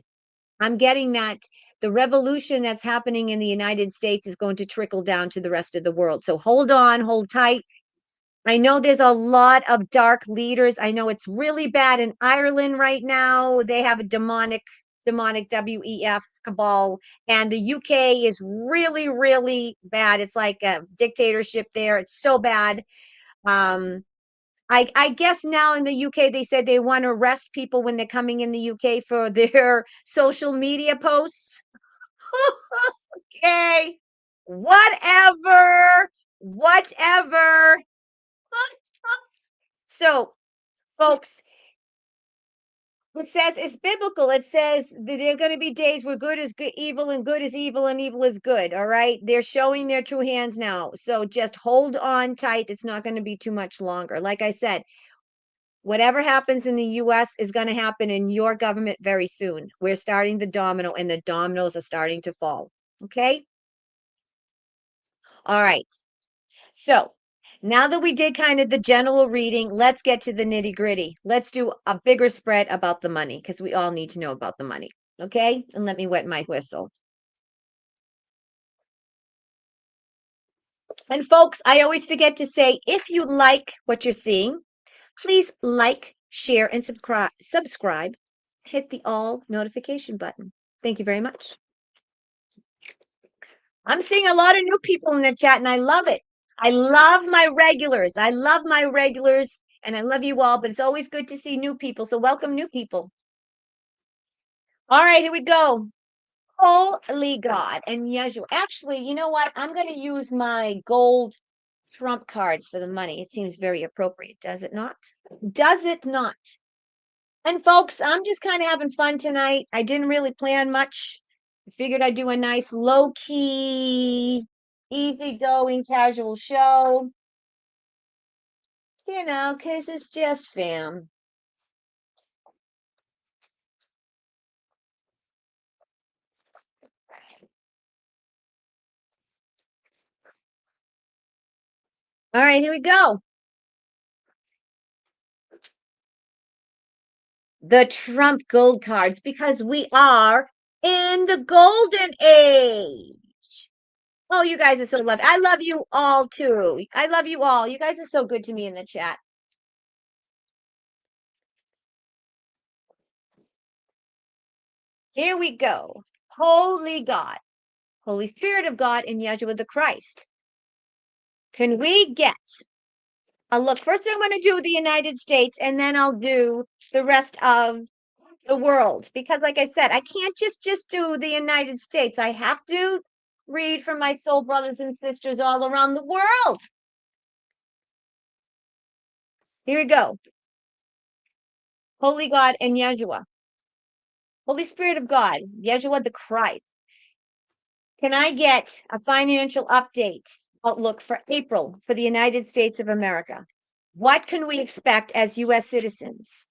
I'm getting that the revolution that's happening in the United States is going to trickle down to the rest of the world. So hold on, hold tight. I know there's a lot of dark leaders. I know it's really bad in Ireland right now. They have a demonic WEF cabal, and the UK is really, really bad. It's like a dictatorship there. It's so bad. I guess now in the UK they said they want to arrest people when they're coming in the UK for their social media posts. Okay, whatever. So, folks, it says it's biblical. It says that there are going to be days where good is good, evil, and good is evil, and evil is good. All right. They're showing their true hands now. So just hold on tight. It's not going to be too much longer. Like I said, Whatever happens in the US is going to happen in your government very soon. We're starting the domino, and the dominoes are starting to fall. Okay? All right. So now that we did kind of the general reading, let's get to the nitty gritty. Let's do a bigger spread about the money because we all need to know about the money. Okay? And let me wet my whistle. And folks, I always forget to say, if you like what you're seeing, please like, share, and subscribe. Hit the all notification button. Thank you very much. I'm seeing a lot of new people in the chat, and I love it. I love my regulars. I love my regulars, and I love you all, but it's always good to see new people. So welcome, new people. All right, here we go. Holy God and Yeshua. Actually, you know what? I'm going to use my gold trump cards for the money. It seems very appropriate, does it not? Does it not? And folks, I'm just kind of having fun tonight. I didn't really plan much. I figured I'd do a nice low-key, easygoing, casual show. You know, because it's just fam. All right, here we go. The Trump gold cards, because we are in the golden age. Oh, you guys are so lovely. I love you all too. I love you all. You guys are so good to me in the chat. Here we go. Holy God, Holy Spirit of God, and Yeshua the Christ. Can we get a look? First, I'm going to do the United States, and then I'll do the rest of the world. Because, like I said, I can't just do the United States. I have to read for my soul brothers and sisters all around the world. Here we go. Holy God and Yeshua. Holy Spirit of God, Yeshua the Christ. Can I get a financial update outlook for April for the United States of America? What can we expect as U.S. citizens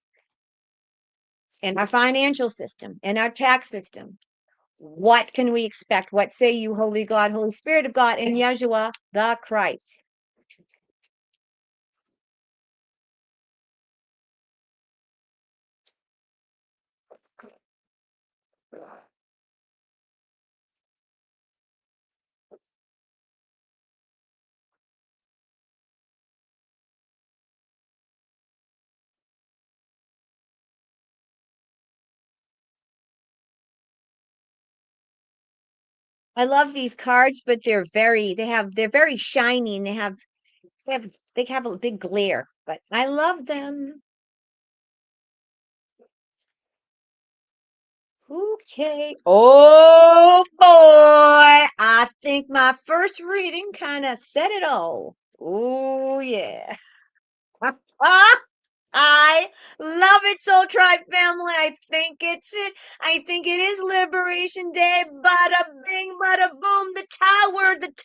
in our financial system, in our tax system? What can we expect? What say you, Holy God, Holy Spirit of God, and Yeshua the Christ? I love these cards, but they're very shiny and they have a big glare, but I love them. Okay. Oh boy. I think my first reading kind of said it all. Oh yeah. I love it, Soul Tribe family. I think it's it. I think it is Liberation Day. Bada bing, bada boom. The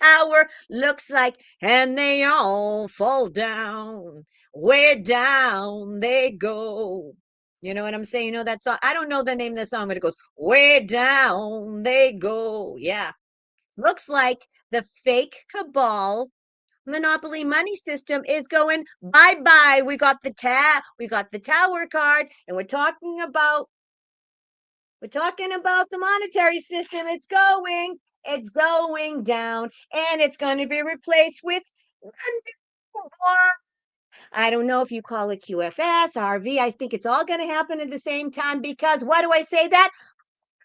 tower looks like, and they all fall down. Where down they go. You know what I'm saying? You know that song? I don't know the name of the song, but it goes, where down they go. Yeah. Looks like the fake cabal monopoly money system is going bye-bye. We got the tower card, and we're talking about the monetary system. It's going down, and it's going to be replaced with I don't know if you call it QFS, RV. I think it's all going to happen at the same time, because why do I say that?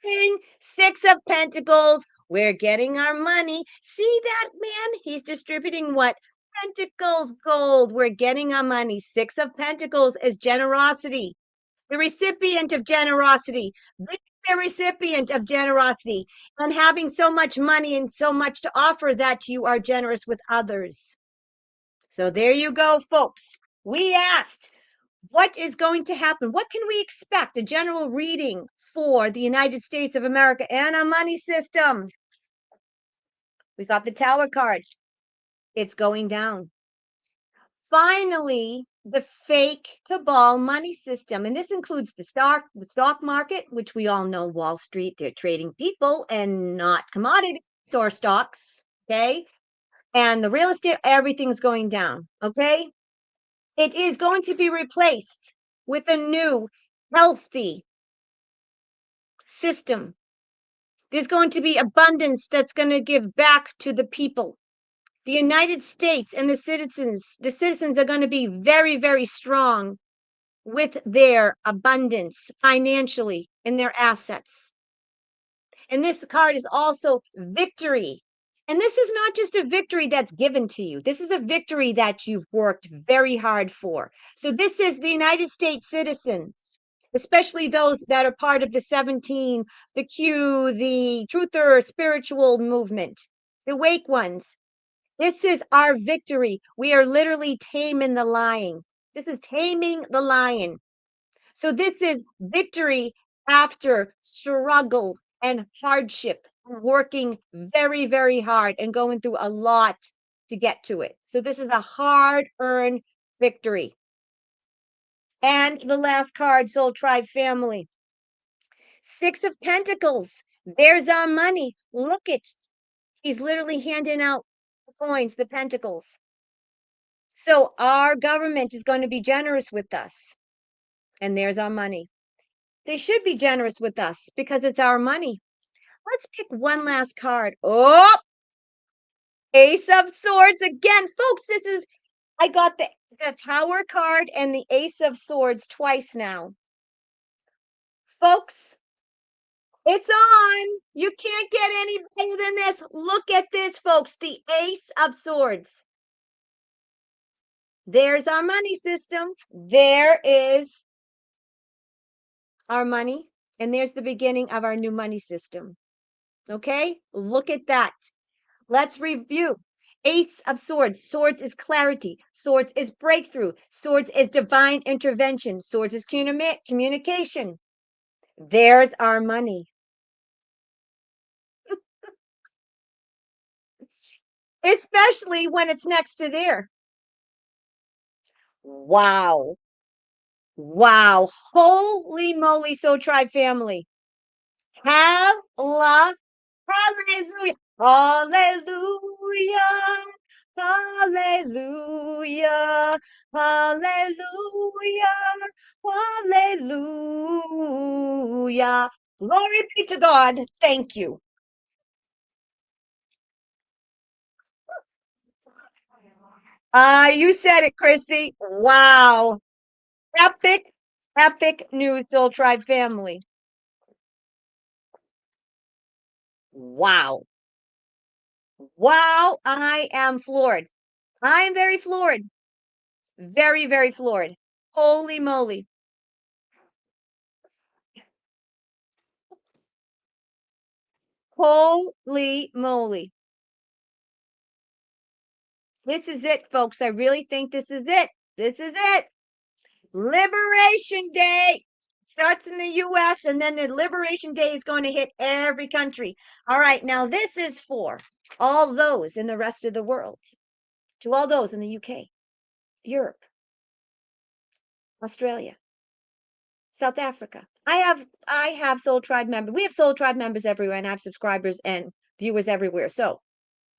King, Six of Pentacles. We're getting our money. See that, man? He's distributing what? Pentacles gold. We're getting our money. Six of Pentacles is generosity. The recipient of generosity. The recipient of generosity. And having so much money and so much to offer that you are generous with others. So there you go, folks. We asked, what is going to happen? What can we expect? A general reading for the United States of America and a money system. We got the tower cards. It's going down. Finally, the fake cabal money system. And this includes the stock market, which we all know Wall Street, they're trading people and not commodities or stocks. Okay. And the real estate, everything's going down. Okay. It is going to be replaced with a new healthy system. There's going to be abundance that's going to give back to the people. The United States and the citizens are going to be very, very strong with their abundance financially in their assets. And this card is also victory. And this is not just a victory that's given to you. This is a victory that you've worked very hard for. So this is the United States citizens, especially those that are part of the 17, the Q, the truther spiritual movement, the wake ones. This is our victory. We are literally taming the lion. This is taming the lion. So this is victory after struggle and hardship, working very, very hard and going through a lot to get to it. So this is a hard-earned victory. And the last card, Soul Tribe family. 6 of Pentacles. There's our money. Look it. He's literally handing out the coins, the pentacles. So our government is going to be generous with us. And there's our money. They should be generous with us because it's our money. Let's pick one last card. Oh, Ace of Swords again. Folks, I got the Tower card and the Ace of Swords twice now. Folks, it's on. You can't get any better than this. Look at this, folks. The Ace of Swords. There's our money system. There is our money. And there's the beginning of our new money system. Okay, look at that. Let's review. Ace of Swords. Swords is clarity. Swords is breakthrough. Swords is divine intervention. Swords is communication. There's our money. Especially when it's next to there. Wow. Wow. Holy moly, Soul Tribe family. Have love. Hallelujah. Hallelujah. Hallelujah. Hallelujah. Hallelujah. Glory be to God. Thank you. You said it, Chrissy. Wow. Epic, epic news, Soul Tribe family. Wow. Wow. I am floored. I am very floored. Very, very floored. Holy moly. Holy moly. This is it, folks. I really think this is it. This is it. Liberation Day starts in the US and then the Liberation Day is going to hit every country. All right, now this is for all those in the rest of the world, to all those in the UK, Europe, Australia, South Africa. I have Soul Tribe members. We have Soul Tribe members everywhere and I have subscribers and viewers everywhere. So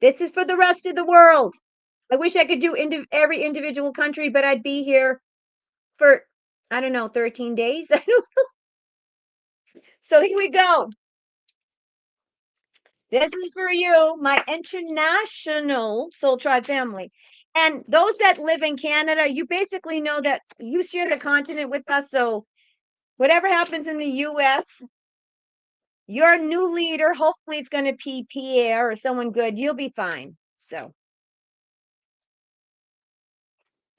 this is for the rest of the world. I wish I could do every individual country, but I'd be here for, I don't know, 13 days. I don't know. So here we go. This is for you, my international Soul Tribe family. And those that live in Canada, you basically know that you share the continent with us. So whatever happens in the US, your new leader, hopefully it's going to be Pierre or someone good. You'll be fine.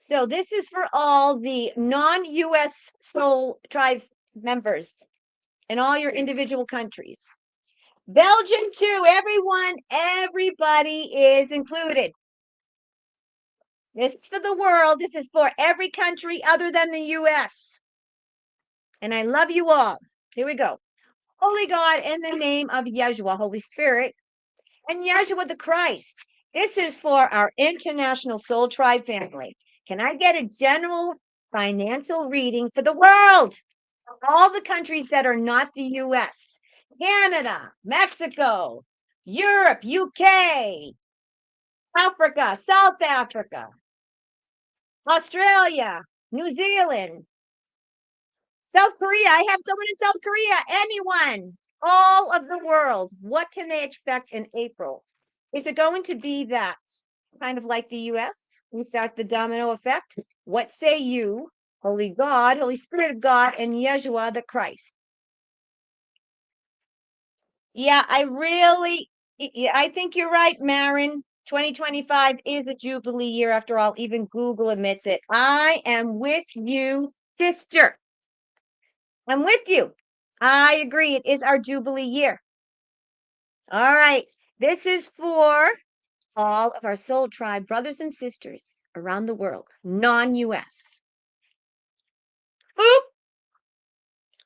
So this is for all the non-US Soul Tribe members in all your individual countries. Belgium too, everybody is included. This is for the world. This is for every country other than the US. And I love you all. Here we go. Holy God, in the name of Yeshua, Holy Spirit, and Yeshua the Christ. This is for our international Soul Tribe family. Can I get a general financial reading for the world? All the countries that are not the US, Canada, Mexico, Europe, UK, Africa, South Africa, Australia, New Zealand, South Korea. I have someone in South Korea. Anyone, all of the world. What can they expect in April? Is it going to be that kind of like the US? We start the domino effect. What say you, Holy God, Holy Spirit of God, and Yeshua the Christ? Yeah, I think you're right, Marin. 2025 is a Jubilee year after all. Even Google admits it. I am with you, sister. I'm with you. I agree. It is our Jubilee year. All right. This is for all of our soul tribe brothers and sisters around the world, non-US.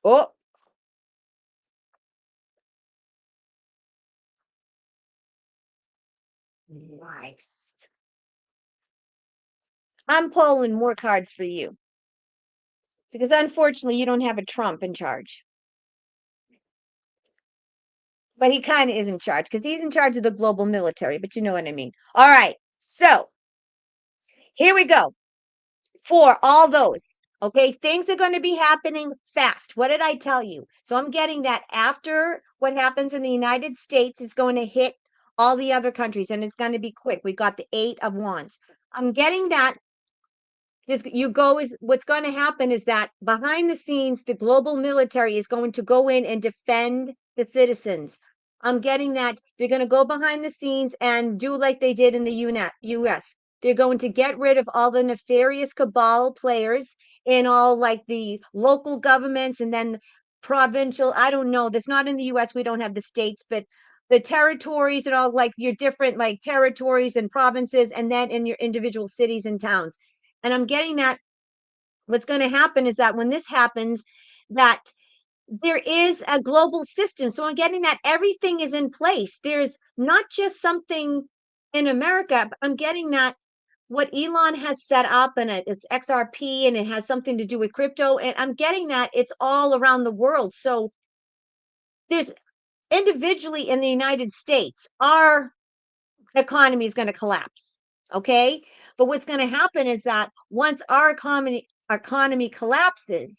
Oh, nice. I'm pulling more cards for you because unfortunately you don't have a Trump in charge. But he kind of is in charge because he's in charge of the global military, but you know what I mean. All right. So here we go for all those. Okay. Things are going to be happening fast. What did I tell you? So I'm getting that after what happens in the United States, it's going to hit all the other countries and it's going to be quick. We got the 8 of Wands. I'm getting that is what's going to happen is that behind the scenes the global military is going to go in and defend the citizens. I'm getting that they're going to go behind the scenes and do like they did in the US. They're going to get rid of all the nefarious cabal players in all like the local governments and then provincial. I don't know, that's not in the US. We don't have the states, but the territories and all like your different like territories and provinces, and then in your individual cities and towns. And I'm getting that what's going to happen is that when this happens, that there is a global system. So I'm getting that everything is in place. There's not just something in America, but I'm getting that what Elon has set up and it's XRP and it has something to do with crypto. And I'm getting that it's all around the world. So there's individually in the United States, our economy is going to collapse. Okay. But what's going to happen is that once our economy collapses,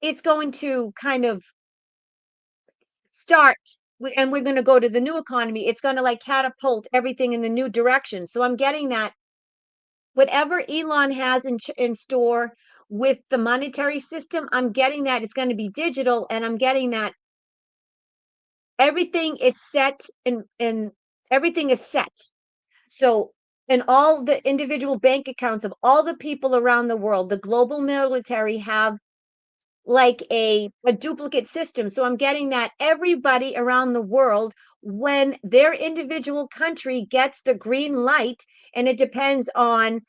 it's going to kind of start and we're going to go to the new economy. It's going to like catapult everything in the new direction. So I'm getting that whatever Elon has in store with the monetary system, I'm getting that it's going to be digital, and I'm getting that everything is set and everything is set. So, in all the individual bank accounts of all the people around the world, the global military have like a duplicate system. So I'm getting that everybody around the world, when their individual country gets the green light, and it depends on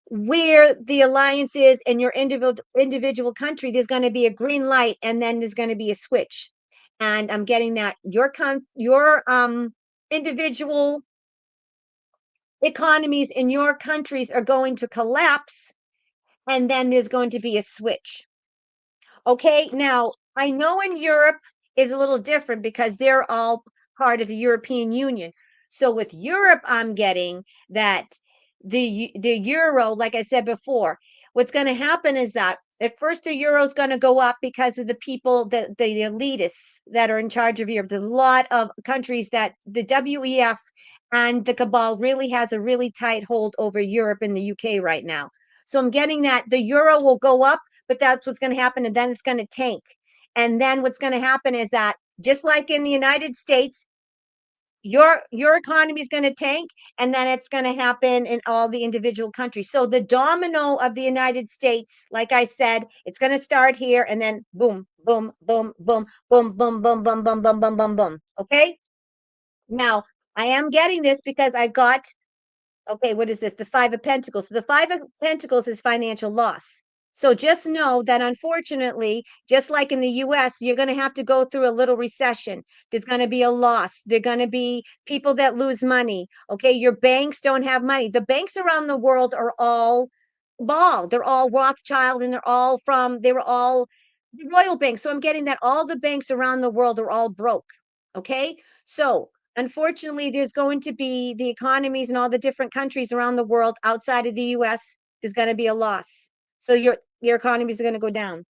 where the alliance is in your individual country, there's going to be a green light and then there's going to be a switch. And I'm getting that your individual economies in your countries are going to collapse, and then there's going to be a switch. Okay, now I know in Europe is a little different because they're all part of the European Union. So with Europe, I'm getting that the euro, like I said before, what's going to happen is that at first the euro is going to go up because of the people, the elitists that are in charge of Europe. There's a lot of countries that the WEF and the cabal really has a really tight hold over Europe and the UK right now. So I'm getting that the euro will go up, but that's what's going to happen, and then it's going to tank. And then what's going to happen is that just like in the United States, your economy is going to tank, and then it's going to happen in all the individual countries. So the domino of the United States, like I said, it's going to start here and then boom, boom, boom, boom, boom, boom, boom, boom, boom, boom, boom, boom, boom. Okay. Now I am getting this because I got, okay, what is this? The 5 of Pentacles. So the 5 of Pentacles is financial loss. So just know that unfortunately, just like in the US, you're going to have to go through a little recession. There's going to be a loss. There're going to be people that lose money. Okay. Your banks don't have money. The banks around the world are all ball. They're all Rothschild and they were all the Royal Bank. So I'm getting that all the banks around the world are all broke. Okay. So unfortunately, there's going to be the economies in all the different countries around the world outside of the US, there's going to be a loss. So your economies are going to go down.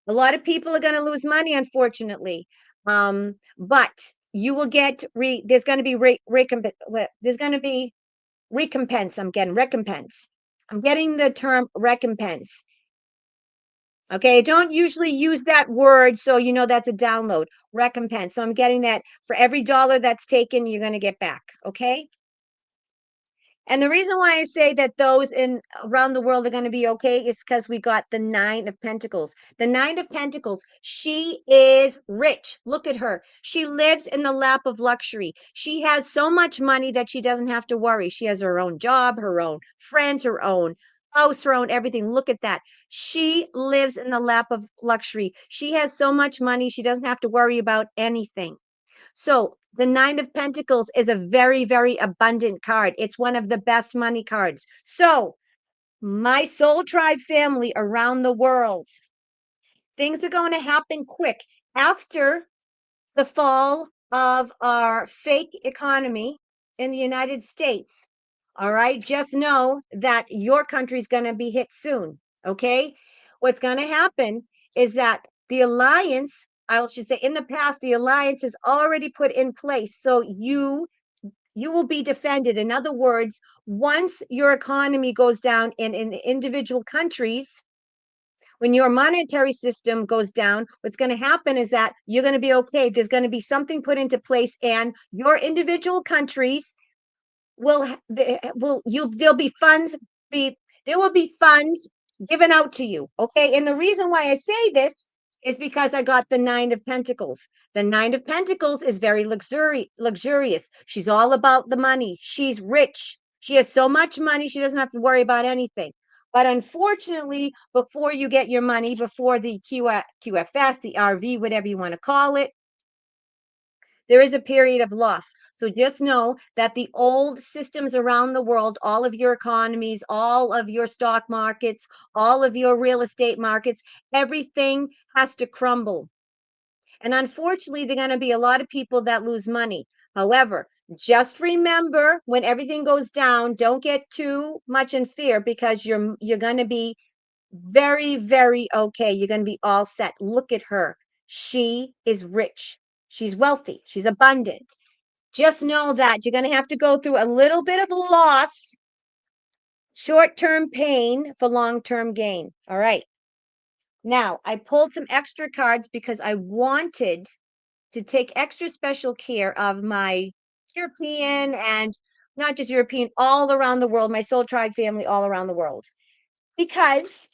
A lot of people are going to lose money, unfortunately. But you will get there's going to be there's going to be recompense. I'm getting recompense. I'm getting the term recompense. Okay, I don't usually use that word, so you know that's a download. Recompense. So I'm getting that for every dollar that's taken, you're going to get back. Okay. And the reason why I say that those in around the world are going to be okay is because we got the Nine of Pentacles. The Nine of Pentacles, she is rich. Look at her. She lives in the lap of luxury. She has so much money that she doesn't have to worry. She has her own job, her own friends, her own house, her own everything. Look at that. She lives in the lap of luxury. She has so much money, she doesn't have to worry about anything. So the Nine of Pentacles is a very, very abundant card. It's one of the best money cards. So my soul tribe family around the world, things are going to happen quick after the fall of our fake economy in the United States. All right. Just know that your country is going to be hit soon. Okay. What's going to happen is that the alliance, I should say, in the past, the alliance is already put in place. So you will be defended. In other words, once your economy goes down in individual countries, when your monetary system goes down, what's going to happen is that you're going to be okay. There's going to be something put into place, and your individual countries there'll be funds be there will be funds given out to you. Okay. And the reason why I say this is because I got the Nine of Pentacles. The Nine of Pentacles is very luxurious. She's all about the money. She's rich. She has so much money, she doesn't have to worry about anything. But unfortunately, before you get your money, before the QFS, the RV, whatever you want to call it, there is a period of loss. So just know that the old systems around the world, all of your economies, all of your stock markets, all of your real estate markets, everything has to crumble. And unfortunately, there are going to be a lot of people that lose money. However, just remember when everything goes down, don't get too much in fear because you're going to be very, very okay. You're going to be all set. Look at her. She is rich. She's wealthy. She's abundant. Just know that you're going to have to go through a little bit of loss, short-term pain for long-term gain. All right. Now, I pulled some extra cards because I wanted to take extra special care of my European and not just European, all around the world, my soul tribe family all around the world, because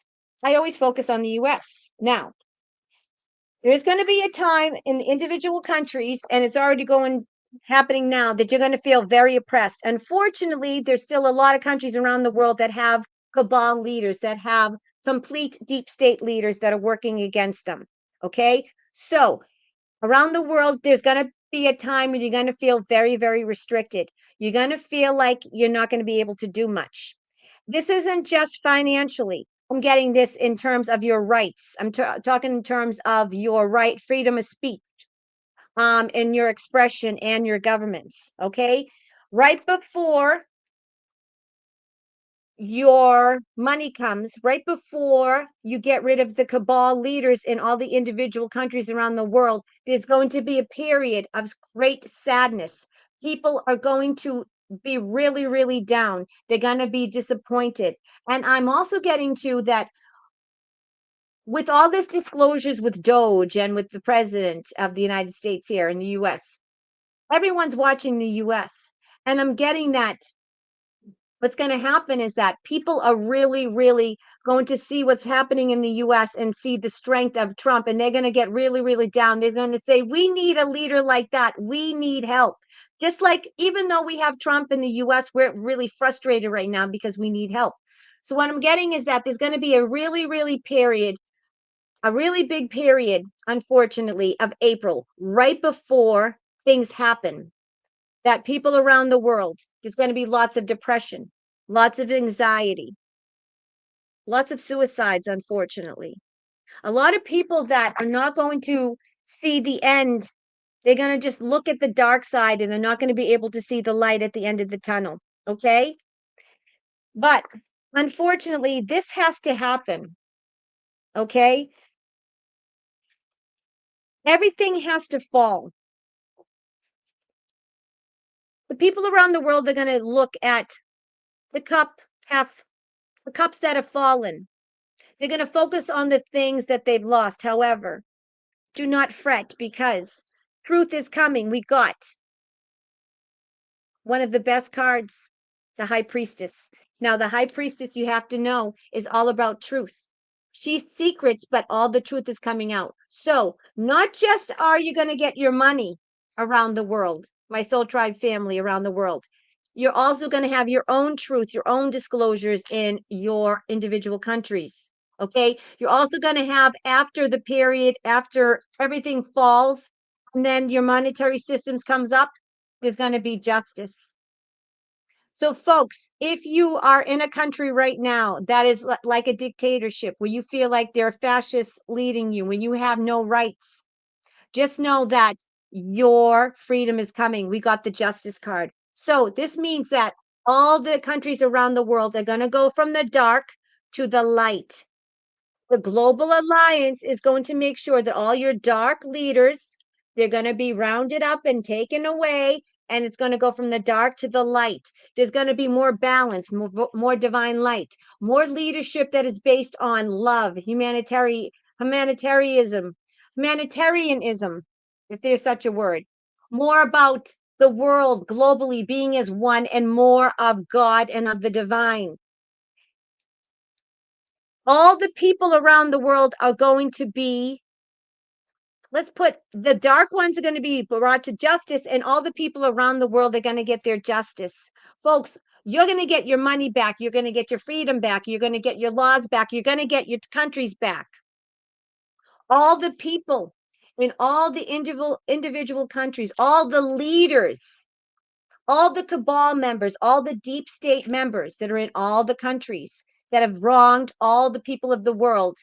I always focus on the US. Now, there's going to be a time in the individual countries, and it's already happening now, that you're going to feel very oppressed. Unfortunately, there's still a lot of countries around the world that have cabal leaders, that have complete deep state leaders that are working against them. Okay. So around the world, there's going to be a time when you're going to feel very, very restricted. You're going to feel like you're not going to be able to do much. This isn't just financially. I'm getting this in terms of your rights. I'm talking in terms of your right, freedom of speech, in your expression and your governments. Okay. Right before your money comes, right before you get rid of the cabal leaders in all the individual countries around the world, there's going to be a period of great sadness. People are going to be really, really down. They're going to be disappointed. And I'm also getting to that with all this disclosures with Doge and with the president of the United States here in the US, everyone's watching the US. And I'm getting that what's going to happen is that people are really, really going to see what's happening in the US and see the strength of Trump, and they're going to get really, really down. They're going to say, we need a leader like that. We need help. Just like, even though we have Trump in the US, we're really frustrated right now because we need help. So what I'm getting is that there's going to be a really, really a really big period, unfortunately, of April, right before things happen, that people around the world, there's going to be lots of depression, lots of anxiety, lots of suicides, unfortunately. A lot of people that are not going to see the end, they're going to just look at the dark side and they're not going to be able to see the light at the end of the tunnel. Okay. But unfortunately, this has to happen. Okay. Everything has to fall. The people around the world are going to look at the the cups that have fallen. They're going to focus on the things that they've lost. However, do not fret because truth is coming. We got one of the best cards, the High Priestess. Now, the High Priestess, you have to know, is all about truth. She's secrets, but all the truth is coming out. So, not just are you going to get your money around the world, my Soul Tribe family around the world, you're also going to have your own truth, your own disclosures in your individual countries. Okay. You're also going to have, after the period, after everything falls, and then your monetary systems comes up, there's going to be justice. So, folks, if you are in a country right now that is like a dictatorship, where you feel like there are fascists leading you, when you have no rights, just know that your freedom is coming. We got the justice card. So, this means that all the countries around the world are going to go from the dark to the light. The Global Alliance is going to make sure that all your dark leaders, they're going to be rounded up and taken away, and it's going to go from the dark to the light. There's going to be more balance, more divine light, more leadership that is based on love, humanitarianism, if there's such a word, more about the world globally being as one, and more of God and of the divine. All the people around the world are going to be, let's put, the dark ones are going to be brought to justice, and all the people around the world are going to get their justice. Folks, you're going to get your money back. You're going to get your freedom back. You're going to get your laws back. You're going to get your countries back. All the people in all the individual countries, all the leaders, all the cabal members, all the deep state members that are in all the countries that have wronged all the people of the world.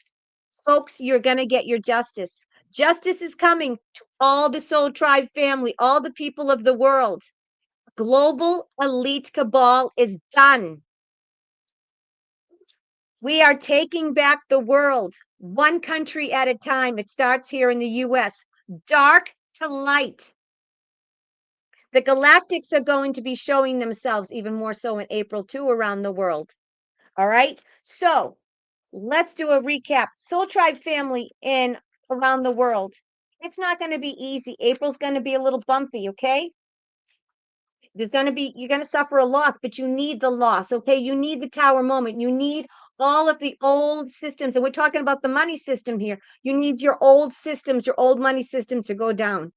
Folks, you're going to get your justice. Justice is coming to all the Soul Tribe family, all the people of the world. Global elite cabal is done. We are taking back the world, one country at a time. It starts here in the US. Dark to light. The galactics are going to be showing themselves even more so in April too around the world. All right. So let's do a recap. Soul Tribe family in around the world. It's not going to be easy. April's going to be a little bumpy, okay? There's going to be, you're going to suffer a loss, but you need the loss, okay? You need the tower moment. You need all of the old systems. And we're talking about the money system here. You need your old systems, your old money systems to go down.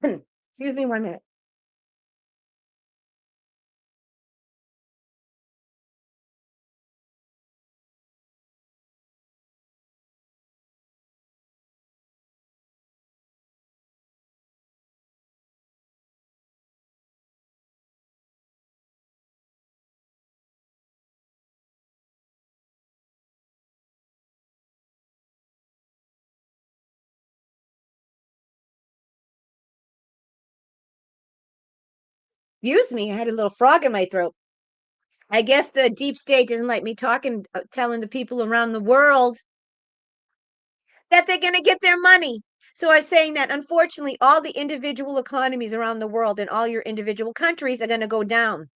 Excuse me 1 minute. Excuse me, I had a little frog in my throat. I guess the deep state doesn't like me talking, telling the people around the world that they're going to get their money. So I was saying that unfortunately, all the individual economies around the world and all your individual countries are going to go down.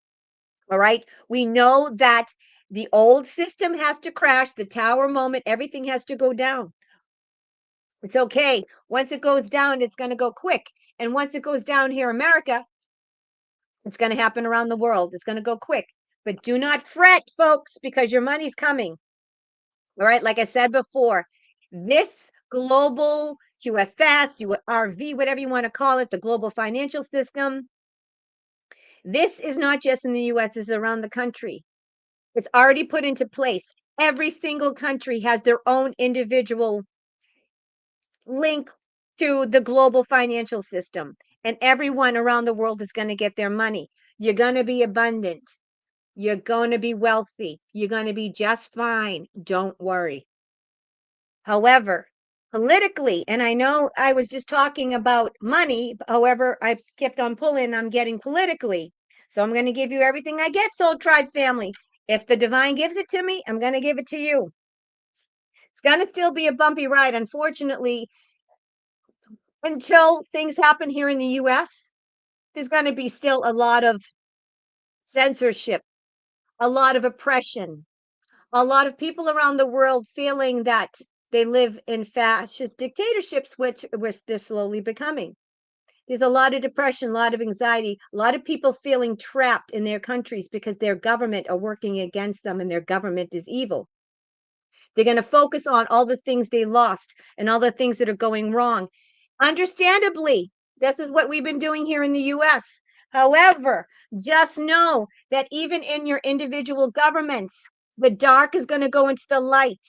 All right. We know that the old system has to crash, the tower moment, everything has to go down. It's okay. Once it goes down, it's going to go quick. And once it goes down here, America, it's going to happen around the world. It's going to go quick. But do not fret, folks, because your money's coming. All right. Like I said before, this global QFS, URV, whatever you want to call it, the global financial system, this is not just in the US, it's around the country. It's already put into place. Every single country has their own individual link to the global financial system, and everyone around the world is going to get their money. You're going to be abundant. You're going to be wealthy. You're going to be just fine. Don't worry. However, politically, and I know I was just talking about money, however, I kept on pulling, I'm getting politically. So I'm going to give you everything I get, Soul Tribe family. If the divine gives it to me, I'm going to give it to you. It's going to still be a bumpy ride, unfortunately, until things happen here in the US. There's going to be still a lot of censorship, a lot of oppression, a lot of people around the world feeling that they live in fascist dictatorships, which they're slowly becoming. There's a lot of depression, a lot of anxiety, a lot of people feeling trapped in their countries because their government are working against them and their government is evil. They're going to focus on all the things they lost and all the things that are going wrong. Understandably, this is what we've been doing here in the US. However, just know that even in your individual governments, the dark is going to go into the light.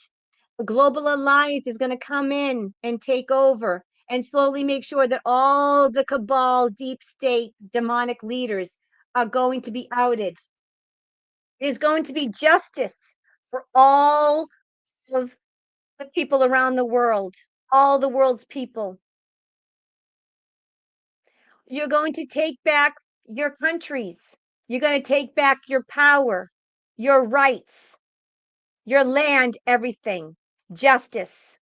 The global alliance is going to come in and take over and slowly make sure that all the cabal, deep state, demonic leaders are going to be outed. It is going to be justice for all of the people around the world, all the world's people. You're going to take back your countries. You're going to take back your power, your rights, your land, everything. Justice,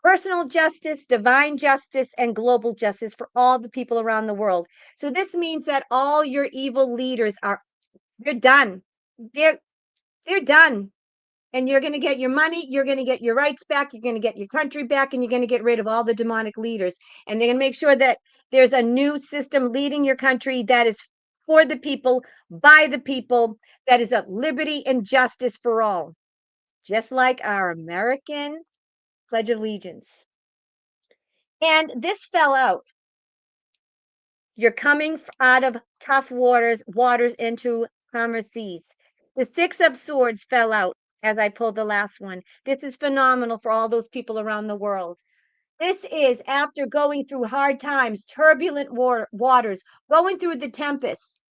personal justice, divine justice, and global justice for all the people around the world. So this means that all your evil leaders they're done. They're they're done. And you're going to get your money, you're going to get your rights back, you're going to get your country back, and you're going to get rid of all the demonic leaders. And they're going to make sure that there's a new system leading your country that is for the people, by the people, that is of liberty and justice for all, just like our American Pledge of Allegiance. And this fell out. You're coming out of tough waters into calmer seas. The Six of Swords fell out as I pulled the last one. This is phenomenal for all those people around the world. This is after going through hard times, turbulent waters, going through the tempest,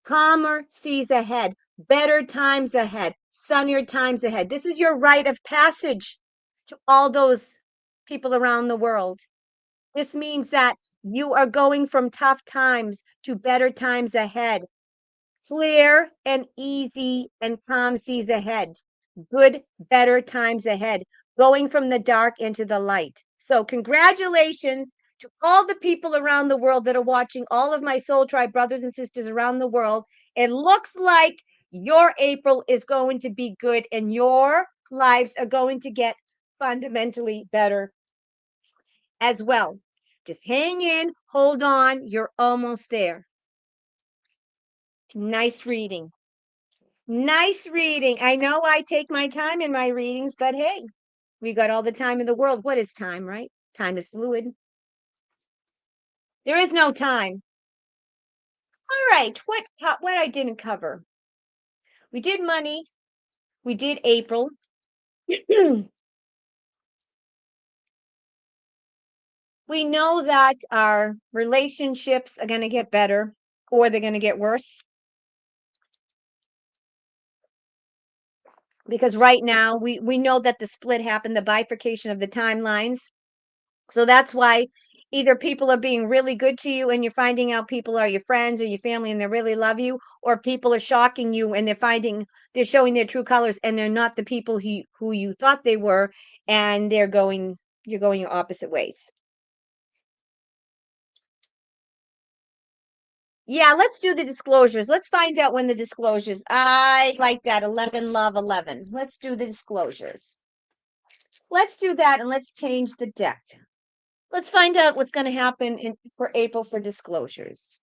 calmer seas ahead, better times ahead, sunnier times ahead. This is your rite of passage to all those people around the world. This means that you are going from tough times to better times ahead. Clear and easy and calm seas ahead. Good, better times ahead. Going from the dark into the light. So, congratulations to all the people around the world that are watching, all of my Soul Tribe brothers and sisters around the world. It looks like your April is going to be good and your lives are going to get fundamentally better as well. Just hang in, hold on, you're almost there. Nice reading. Nice reading. I know I take my time in my readings, but hey, we got all the time in the world. What is time, right? Time is fluid. There is no time. All right, what I didn't cover. We did money. We did April. We know that our relationships are going to get better or they're going to get worse. Because right now we know that the split happened, the bifurcation of the timelines. So that's why either people are being really good to you and you're finding out people are your friends or your family and they really love you, or people are shocking you and they're showing their true colors and they're not the people who you thought they were, and you're going your opposite ways. Yeah, let's do the disclosures. Let's find out when the disclosures. I like that. 11 love 11. Let's do the disclosures. Let's do that and let's change the deck. Let's find out what's going to happen for April for disclosures.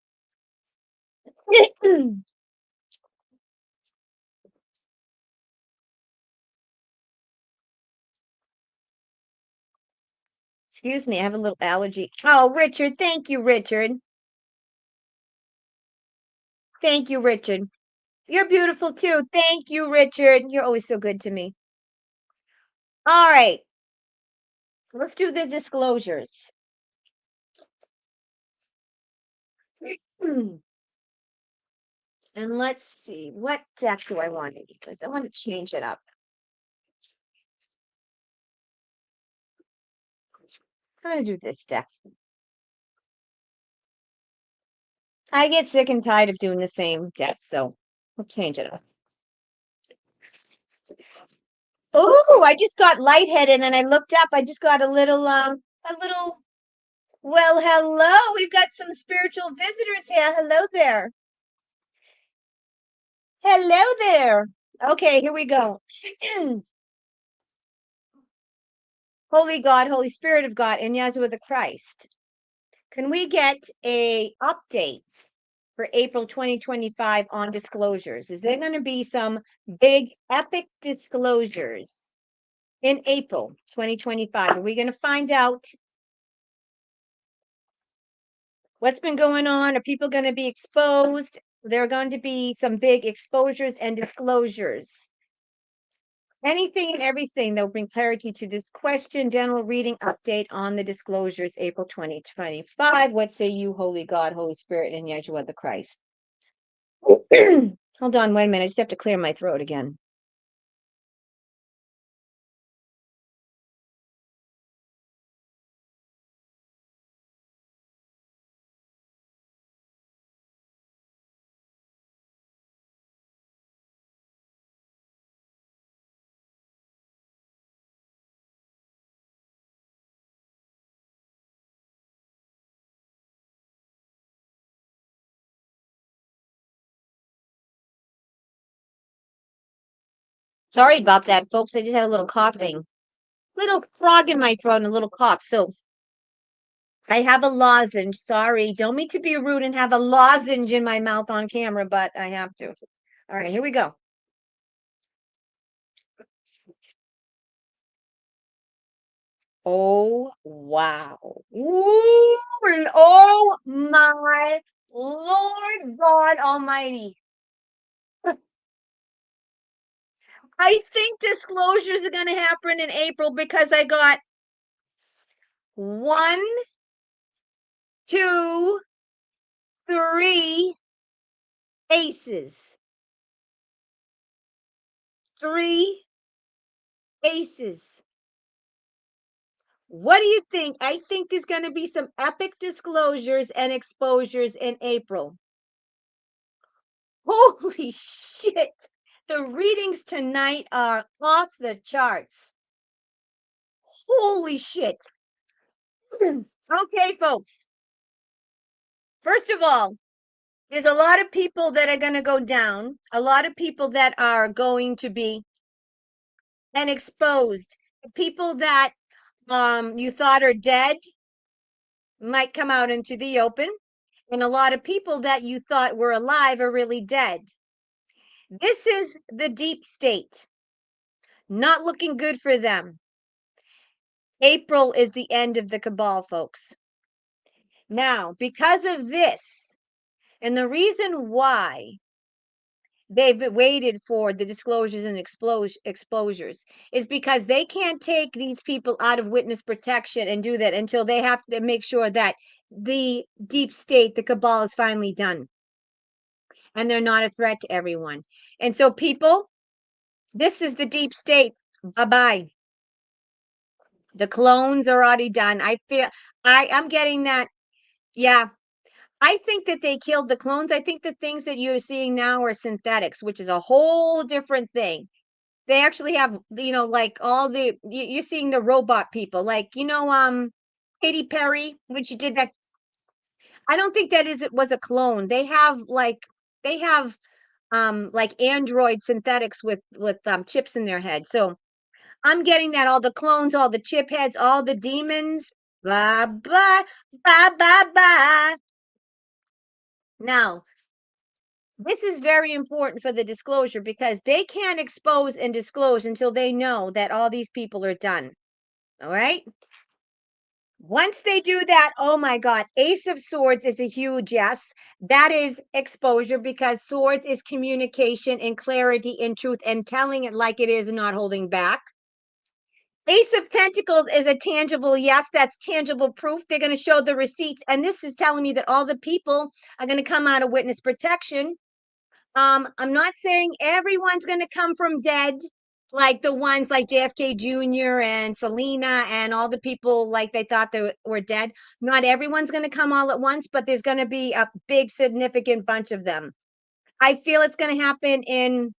Excuse me, I have a little allergy. Oh, Richard, thank you, Richard. Thank you, Richard. You're beautiful too. Thank you, Richard. You're always so good to me. All right. Let's do the disclosures. And let's see, what deck do I want to use? I want to change it up. I'm going to do this deck. I get sick and tired of doing the same deck, so we'll change it up. Oh, I just got lightheaded and I looked up. I just got a little, well, hello. We've got some spiritual visitors here. Hello there. Hello there. Okay, here we go. Holy God, Holy Spirit of God, and Yahshua the Christ. Can we get a update for April 2025 on disclosures? Is there going to be some big epic disclosures in April 2025? Are we going to find out what's been going on? Are people going to be exposed? There are going to be some big exposures and disclosures. Anything and everything that will bring clarity to this question. General reading update on the disclosures, April 2025. What say you, Holy God, Holy Spirit, and Yeshua the Christ? Hold on 1 minute. I just have to clear my throat again. Sorry about that, folks. I just had a little coughing. Little frog in my throat and a little cough. So I have a lozenge. Sorry. Don't mean to be rude and have a lozenge in my mouth on camera, but I have to. All right, here we go. Oh, wow. Ooh, oh my Lord God Almighty. I think disclosures are going to happen in April because I got 1, 2, 3 aces. 3 aces. What do you think? I think there's going to be some epic disclosures and exposures in April. Holy shit. The readings tonight are off the charts. Holy shit. Okay, folks. First of all, there's a lot of people that are going to go down, a lot of people that are going to be and exposed. People that you thought are dead might come out into the open, and a lot of people that you thought were alive are really dead. This is the deep state. Not looking good for them. April is the end of the cabal, folks. Now, because of this, and the reason why they've waited for the disclosures and exposures is because they can't take these people out of witness protection and do that until they have to make sure that the deep state, the cabal, is finally done and they're not a threat to everyone. And so, people, this is the deep state. Bye-bye. The clones are already done. I'm getting that. Yeah. I think that they killed the clones. I think the things that you're seeing now are synthetics, which is a whole different thing. They actually have, like all you're seeing the robot people, like, Katy Perry, when she did that. I don't think it was a clone. They have like android synthetics with chips in their head. So I'm getting that all the clones, all the chip heads, all the demons, blah blah blah blah blah. Now, this is very important for the disclosure because they can't expose and disclose until they know that all these people are done. All right? Once they do that, oh my God, Ace of Swords is a huge yes. That is exposure because swords is communication and clarity and truth and telling it like it is and not holding back. Ace of Pentacles is a tangible yes. That's tangible proof. They're going to show the receipts. And this is telling me that all the people are going to come out of witness protection. I'm not saying everyone's going to come from dead, like the ones like JFK Jr. and Selena and all the people like they thought they were dead. Not everyone's going to come all at once, but there's going to be a big, significant bunch of them. I feel it's going to happen in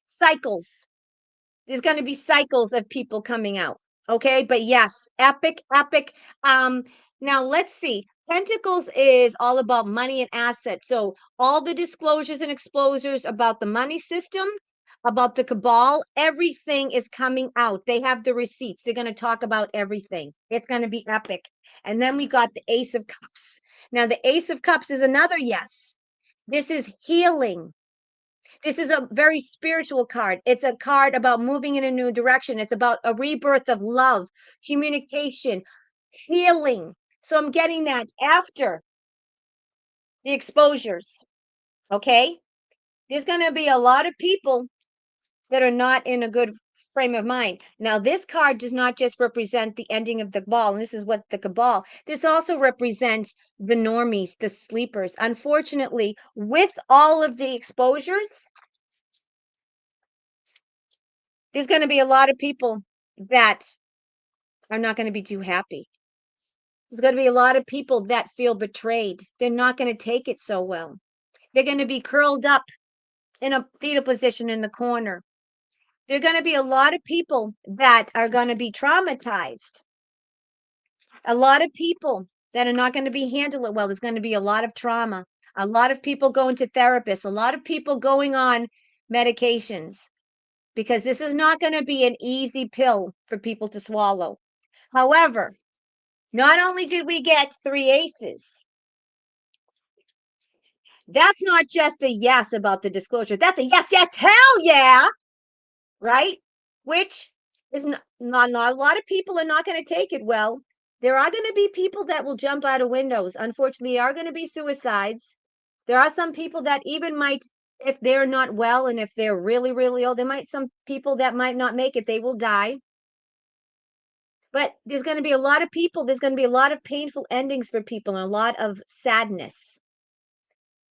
cycles. There's going to be cycles of people coming out. Okay. But yes, epic, epic. Now let's see. Pentacles is all about money and assets. So all the disclosures and exposures about the money system, about the cabal, everything is coming out. They have the receipts. They're going to talk about everything. It's going to be epic. And then we got the Ace of Cups. Now the Ace of Cups is another yes. This is healing. This is a very spiritual card. It's a card about moving in a new direction. It's about a rebirth of love, communication, healing. So I'm getting that after the exposures. Okay. There's going to be a lot of people that are not in a good frame of mind. Now, this card does not just represent the ending of the cabal, and this is what the cabal, this also represents the normies, the sleepers. Unfortunately, with all of the exposures, there's going to be a lot of people that are not going to be too happy. There's going to be a lot of people that feel betrayed. They're not going to take it so well. They're going to be curled up in a fetal position in the corner. There are going to be a lot of people that are going to be traumatized. A lot of people that are not going to be handled it well. There's going to be a lot of trauma. A lot of people going to therapists. A lot of people going on medications because this is not going to be an easy pill for people to swallow. However, not only did we get 3 aces, that's not just a yes about the disclosure. That's a yes, yes, hell yeah, right? Which is not a lot of people are not going to take it well. There are going to be people that will jump out of windows. Unfortunately, there are going to be suicides. There are some people that even might, if they're not well and if they're really, really old, there might some people that might not make it. They will die. But there's going to be a lot of people, there's going to be a lot of painful endings for people and a lot of sadness.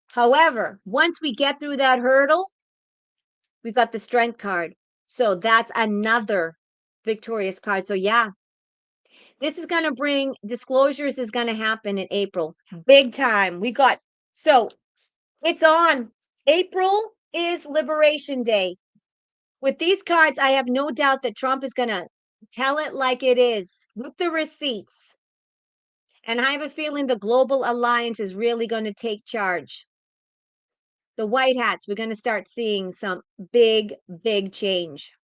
However, once we get through that hurdle, we've got the Strength card. So that's another victorious card. So yeah, this is going to bring disclosures is going to happen in April. Big time. We got, so it's on. April is Liberation Day. With these cards, I have no doubt that Trump is going to tell it like it is with the receipts. And I have a feeling the global alliance is really going to take charge. The white hats, we're going to start seeing some big, big change.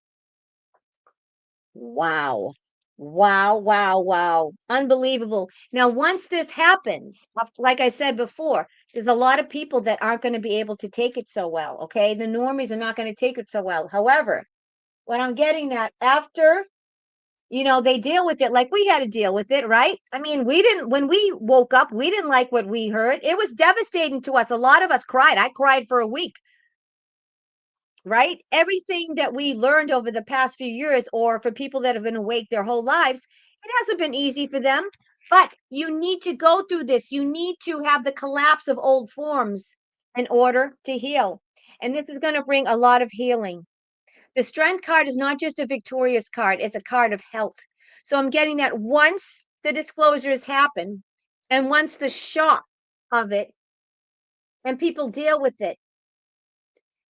Wow. Wow, wow, wow. Unbelievable. Now, once this happens, like I said before, there's a lot of people that aren't going to be able to take it so well. Okay. The normies are not going to take it so well. However, what I'm getting that after, they deal with it like we had to deal with it, right? I mean, when we woke up, we didn't like what we heard. It was devastating to us. A lot of us cried. I cried for a week, right? Everything that we learned over the past few years, or for people that have been awake their whole lives, it hasn't been easy for them. But you need to go through this. You need to have the collapse of old forms in order to heal. And this is going to bring a lot of healing. The Strength card is not just a victorious card, it's a card of health. So I'm getting that once the disclosures happen and once the shock of it and people deal with it,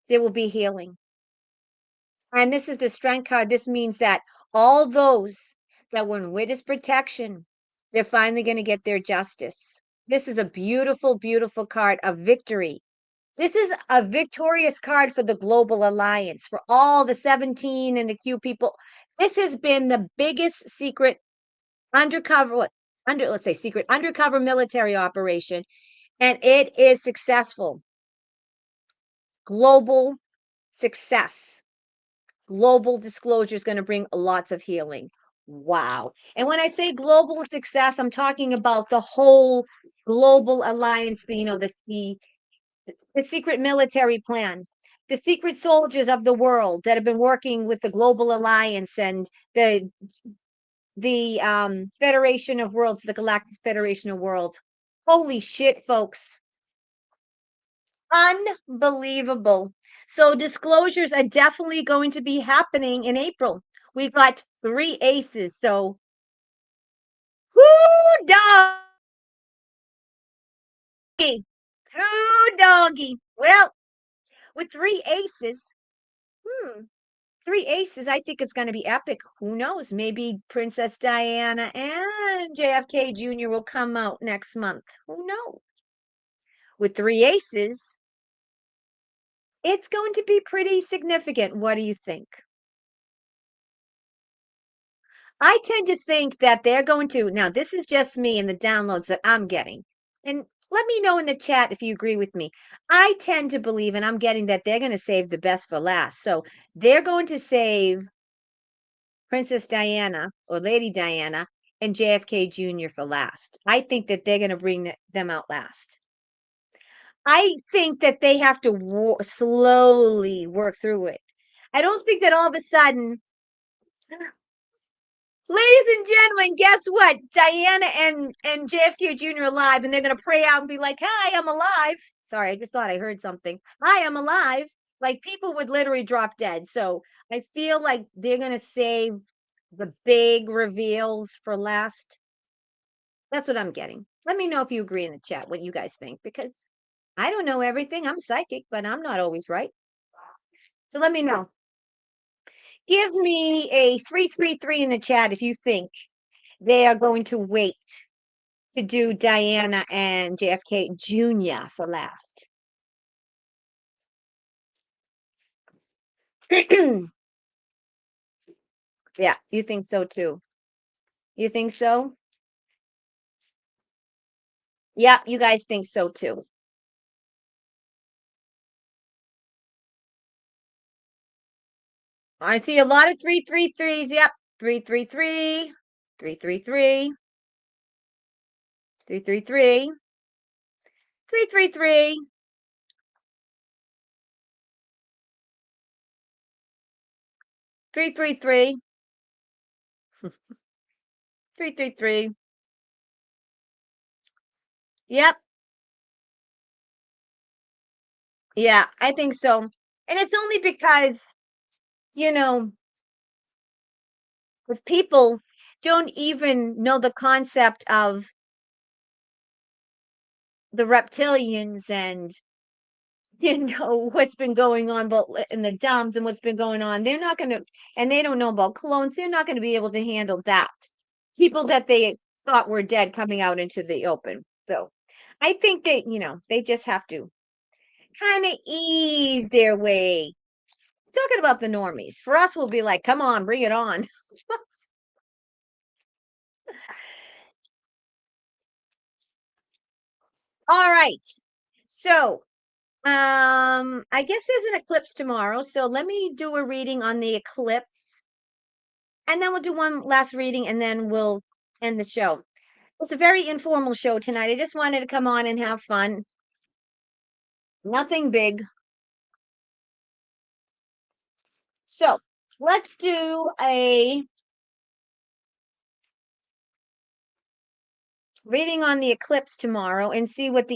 there will be healing. And this is the Strength card. This means that all those that were in witness protection, they're finally going to get their justice. This is a beautiful, beautiful card of victory. This is a victorious card for the Global Alliance, for all the 17 and the Q people. This has been the biggest secret secret undercover military operation, and it is successful. Global success. Global disclosure is going to bring lots of healing. Wow. And when I say global success, I'm talking about the whole global alliance, the secret military plan, the secret soldiers of the world that have been working with the global alliance and the Federation of Worlds, the Galactic Federation of Worlds. Holy shit, folks. Unbelievable. So disclosures are definitely going to be happening in April. We've got 3 aces. So whoo doggy. Whoo doggy. Well, with 3 aces, hmm, 3 aces, I think it's going to be epic. Who knows? Maybe Princess Diana and JFK Jr. will come out next month. Who knows? With 3 aces, it's going to be pretty significant. What do you think? I tend to think that they're going to, now this is just me and the downloads that I'm getting. And let me know in the chat if you agree with me. I tend to believe, and I'm getting that they're going to save the best for last. So they're going to save Princess Diana or Lady Diana and JFK Jr. for last. I think that they're going to bring them out last. I think that they have to slowly work through it. I don't think that all of a sudden, ladies and gentlemen, guess what? Diana and JFK Jr. are alive, and they're gonna pray out and be like, "Hi, I'm alive." Sorry, I just thought I heard something. "Hi, I'm alive." Like people would literally drop dead. So I feel like they're gonna save the big reveals for last. That's what I'm getting. Let me know if you agree in the chat what you guys think, because I don't know everything. I'm psychic, but I'm not always right. So let me know. Give me a 333 in the chat if you think they are going to wait to do Diana and JFK Jr. for last. Yeah, you think so too. You think so? Yeah, you guys think so too. I see a lot of 333s. Yep. 333, 333, 333, 333, 333, 333. Yep. Yeah, I think so. And it's only because, you know, if people don't even know the concept of the reptilians and what's been going on but in the dumps and what's been going on, they're not going to, and they don't know about clones, they're not going to be able to handle that, people that they thought were dead coming out into the open. So I think they just have to kind of ease their way. Talking about the normies, for us we'll be like, come on, bring it on. All right, so I guess there's an eclipse tomorrow, so let me do a reading on the eclipse, and then we'll do one last reading, and then we'll end the show. It's a very informal show tonight. I just wanted to come on and have fun. Nothing big. So let's do a reading on the eclipse tomorrow and see what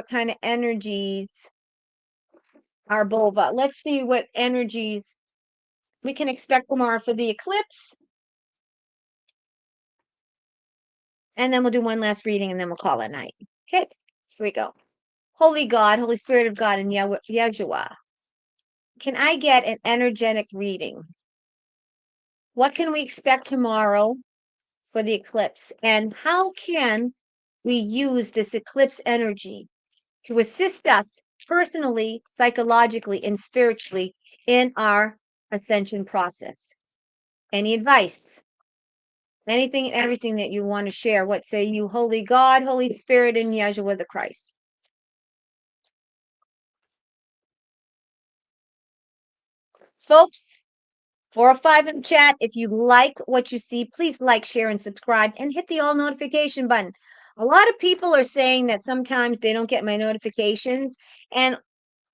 kind of energies are Bova. Let's see what energies we can expect tomorrow for the eclipse. And then we'll do one last reading and then we'll call it night. Okay, here we go. Holy God, Holy Spirit of God, and Yeshua, can I get an energetic reading? What can we expect tomorrow for the eclipse? And how can we use this eclipse energy to assist us personally, psychologically, and spiritually in our ascension process? Any advice? Anything and everything that you want to share? What say you, Holy God, Holy Spirit, and Yeshua the Christ? Folks, 4 or 5 in the chat. If you like what you see, please like, share, and subscribe, and hit the all notification button. A lot of people are saying that sometimes they don't get my notifications, and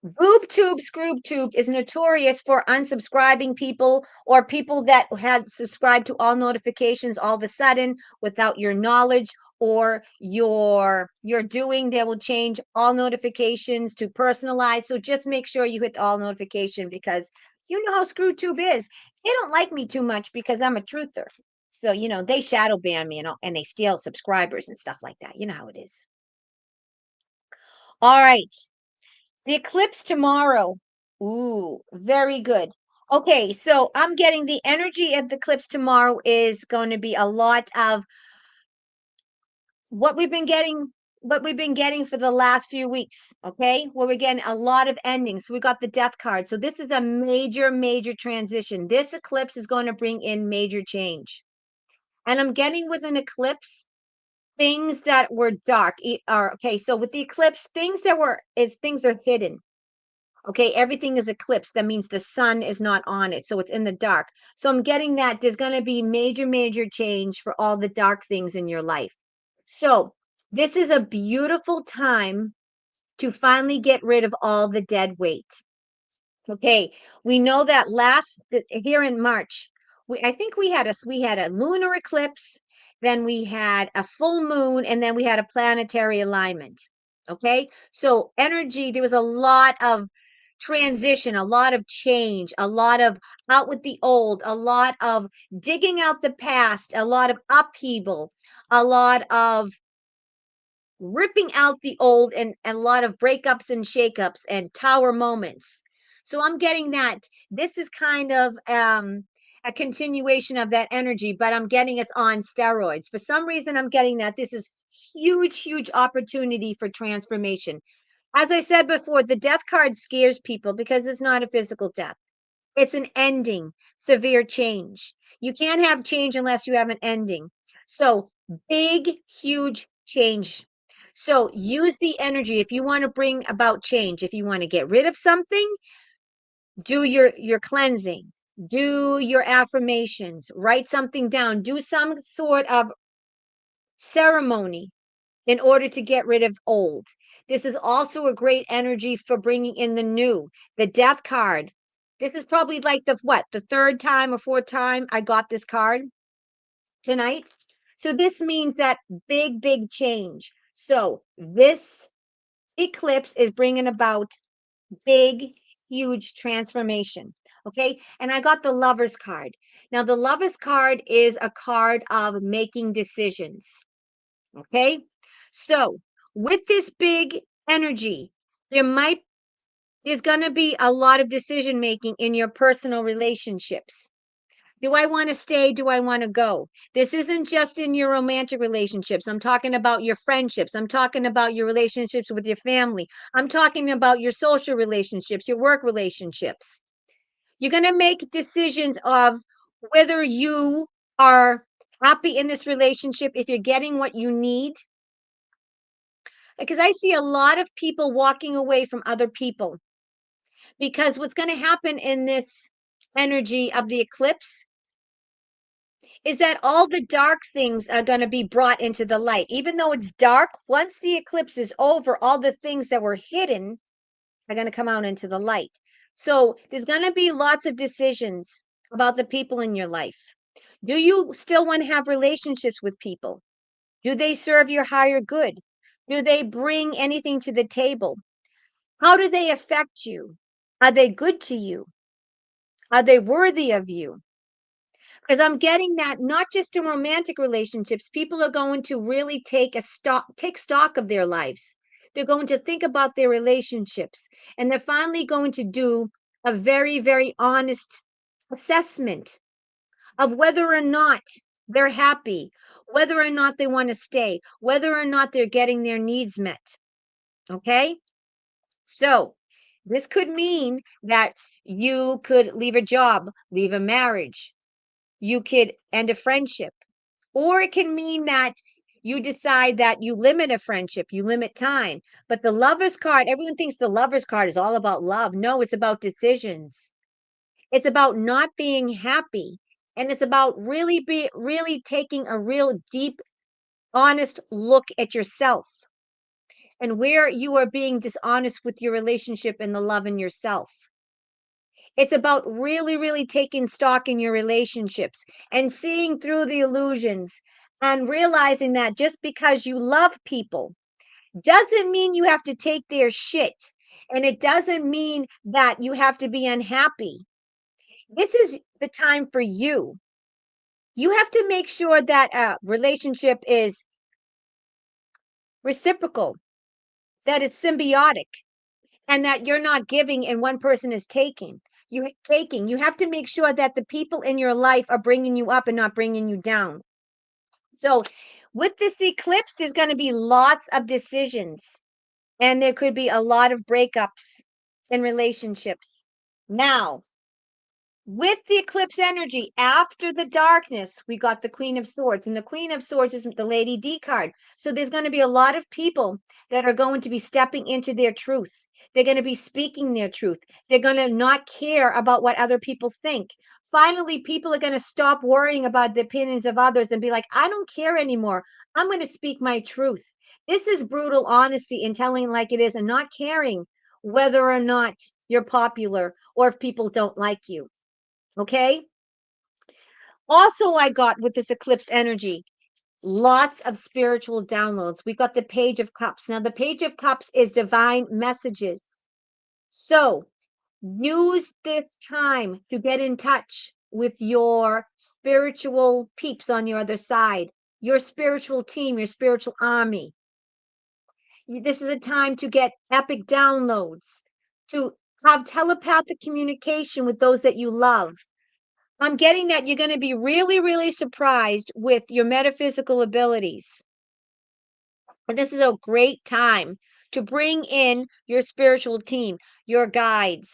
BoobTube ScroobTube is notorious for unsubscribing people or people that had subscribed to all notifications all of a sudden without your knowledge or your doing. They will change all notifications to personalized. So just make sure you hit the all notification, because you know how ScrewTube is. They don't like me too much because I'm a truther. So, they shadow ban me and they steal subscribers and stuff like that. You know how it is. All right. The eclipse tomorrow. Ooh, very good. Okay, so I'm getting the energy of the eclipse tomorrow is going to be a lot of what we've been getting for the last few weeks, okay? Where we're getting a lot of endings. We got the death card. So this is a major, major transition. This eclipse is going to bring in major change. And I'm getting with an eclipse things that were dark. Okay, so with the eclipse, things are hidden. Okay, everything is eclipsed. That means the sun is not on it. So it's in the dark. So I'm getting that there's going to be major, major change for all the dark things in your life. So this is a beautiful time to finally get rid of all the dead weight. Okay, we know that here in March, I think we had a lunar eclipse, then we had a full moon, and then we had a planetary alignment. Okay, so energy, there was a lot of transition, a lot of change, a lot of out with the old, a lot of digging out the past, a lot of upheaval, a lot of ripping out the old, and a lot of breakups and shakeups and tower moments. So I'm getting that this is kind of a continuation of that energy, but I'm getting it's on steroids. For some reason, I'm getting that this is huge, huge opportunity for transformation. As I said before, the death card scares people because it's not a physical death. It's an ending, severe change. You can't have change unless you have an ending. So big, huge change. So use the energy if you want to bring about change. If you want to get rid of something, do your cleansing, do your affirmations, write something down, do some sort of ceremony in order to get rid of old. This is also a great energy for bringing in the new. The death card. This is probably like the third time or fourth time I got this card tonight. So this means that big, big change. So this eclipse is bringing about big, huge transformation. Okay. And I got the Lover's card. Now, the Lover's card is a card of making decisions. Okay. So with this big energy, there's going to be a lot of decision making in your personal relationships. Do I want to stay? Do I want to go? This isn't just in your romantic relationships. I'm talking about your friendships. I'm talking about your relationships with your family. I'm talking about your social relationships, your work relationships. You're going to make decisions of whether you are happy in this relationship, if you're getting what you need. Because I see a lot of people walking away from other people. Because what's going to happen in this energy of the eclipse is that all the dark things are going to be brought into the light. Even though it's dark, once the eclipse is over, all the things that were hidden are going to come out into the light. So there's going to be lots of decisions about the people in your life. Do you still want to have relationships with people? Do they serve your higher good? Do they bring anything to the table? How do they affect you? Are they good to you? Are they worthy of you? Because I'm getting that not just in romantic relationships, people are going to really take stock of their lives. They're going to think about their relationships, and they're finally going to do a very, very honest assessment of whether or not they're happy, whether or not they want to stay, whether or not they're getting their needs met. Okay? So, this could mean that you could leave a job, leave a marriage, you could end a friendship, or it can mean that you decide that you limit a friendship, you limit time. But the Lover's card, everyone thinks the Lover's card is all about love. No, it's about decisions. It's about not being happy. And it's about really taking a real deep, honest look at yourself and where you are being dishonest with your relationship and the love in yourself. It's about really taking stock in your relationships and seeing through the illusions and realizing that just because you love people doesn't mean you have to take their shit. And it doesn't mean that you have to be unhappy. This is the time for you. You have to make sure that a relationship is reciprocal, that it's symbiotic, and that you're not giving and one person is taking. You have to make sure that the people in your life are bringing you up and not bringing you down. So with this eclipse, there's going to be lots of decisions and there could be a lot of breakups in relationships. Now, with the eclipse energy after the darkness, we got the Queen of Swords, and the Queen of Swords is the Lady D card. So there's going to be a lot of people that are going to be stepping into their truth. They're going to be speaking their truth. They're going to not care about what other people think. Finally, people are going to stop worrying about the opinions of others and be like, I don't care anymore. I'm going to speak my truth. This is brutal honesty and telling like it is and not caring whether or not you're popular or if people don't like you. Okay. Also, I got with this eclipse energy lots of spiritual downloads. We got the Page of Cups. Now, the Page of Cups is divine messages. So, use this time to get in touch with your spiritual peeps on your other side, your spiritual team, your spiritual army. This is a time to get epic downloads, to have telepathic communication with those that you love. I'm getting that you're going to be really surprised with your metaphysical abilities. And this is a great time to bring in your spiritual team, your guides,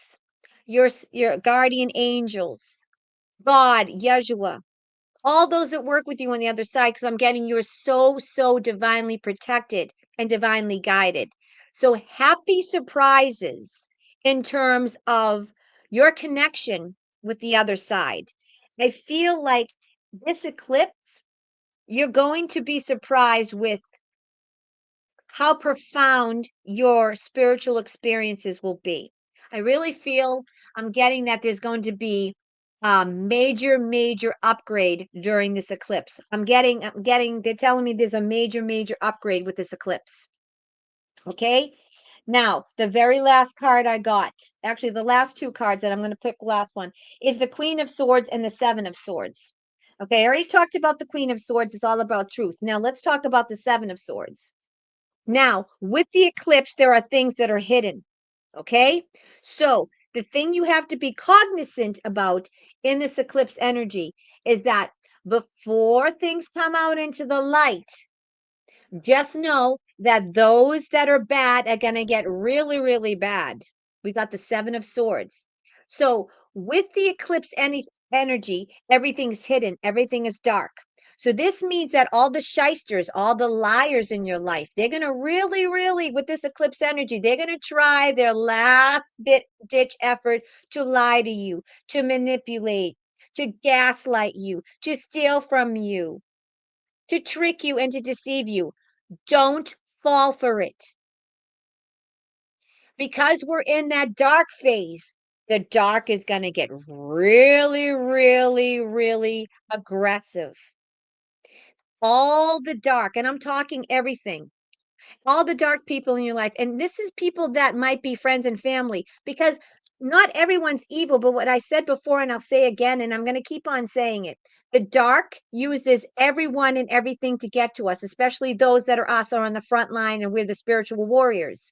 your guardian angels, God, Yeshua, all those that work with you on the other side, because I'm getting you're so divinely protected and divinely guided. So happy surprises in terms of your connection with the other side. I feel like this eclipse, you're going to be surprised with how profound your spiritual experiences will be. I really feel I'm getting that there's going to be a major upgrade during this eclipse. They're telling me there's a major upgrade with this eclipse. Okay. Now, the very last card I got, actually the last two cards that I'm going to pick last one is the Queen of Swords and the Seven of Swords. Okay. I already talked about the Queen of Swords. It's all about truth. Now let's talk about the Seven of Swords. Now, with the eclipse, there are things that are hidden. Okay. So the thing you have to be cognizant about in this eclipse energy is that before things come out into the light, just know that those that are bad are going to get really bad. We got the Seven of Swords. So with the eclipse energy, everything's hidden, everything is dark. So this means that all the shysters, all the liars in your life, they're going to really, with this eclipse energy, they're going to try their last ditch effort to lie to you, to manipulate, to gaslight you, to steal from you, to trick you and to deceive you. Don't fall for it. Because we're in that dark phase, the dark is going to get really aggressive. All the dark, and I'm talking everything, all the dark people in your life. And this is people that might be friends and family because not everyone's evil. But what I said before, and I'll say again, and I'm going to keep on saying it, the dark uses everyone and everything to get to us, especially those that are us are on the front line and we're the spiritual warriors.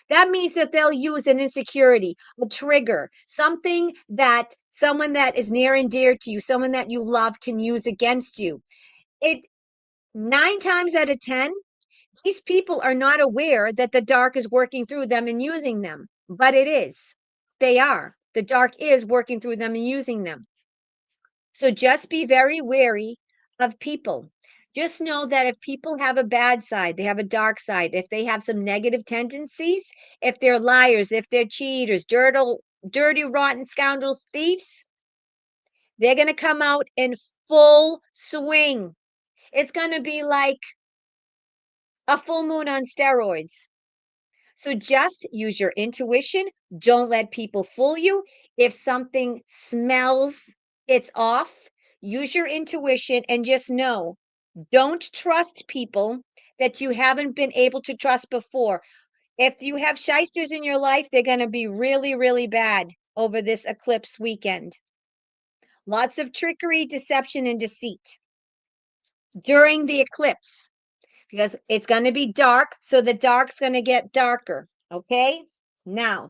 That means that they'll use an insecurity, a trigger, something that someone that is near and dear to you, someone that you love can use against you. It 9 times out of 10, these people are not aware that the dark is working through them and using them, but it is. They are. The dark is working through them and using them. So just be very wary of people. Just know that if people have a bad side, they have a dark side, if they have some negative tendencies, if they're liars, if they're cheaters, dirty, rotten scoundrels, thieves, They're going to come out in full swing. It's going to be like a full moon on steroids. So just use your intuition. Don't let people fool you. If something smells it's off, use your intuition and just know, don't trust people that you haven't been able to trust before. If you have shysters in your life, they're going to be really, really bad over this eclipse weekend. Lots of trickery, deception, and deceit during the eclipse because it's going to be dark. So the dark's going to get darker. Okay. Now,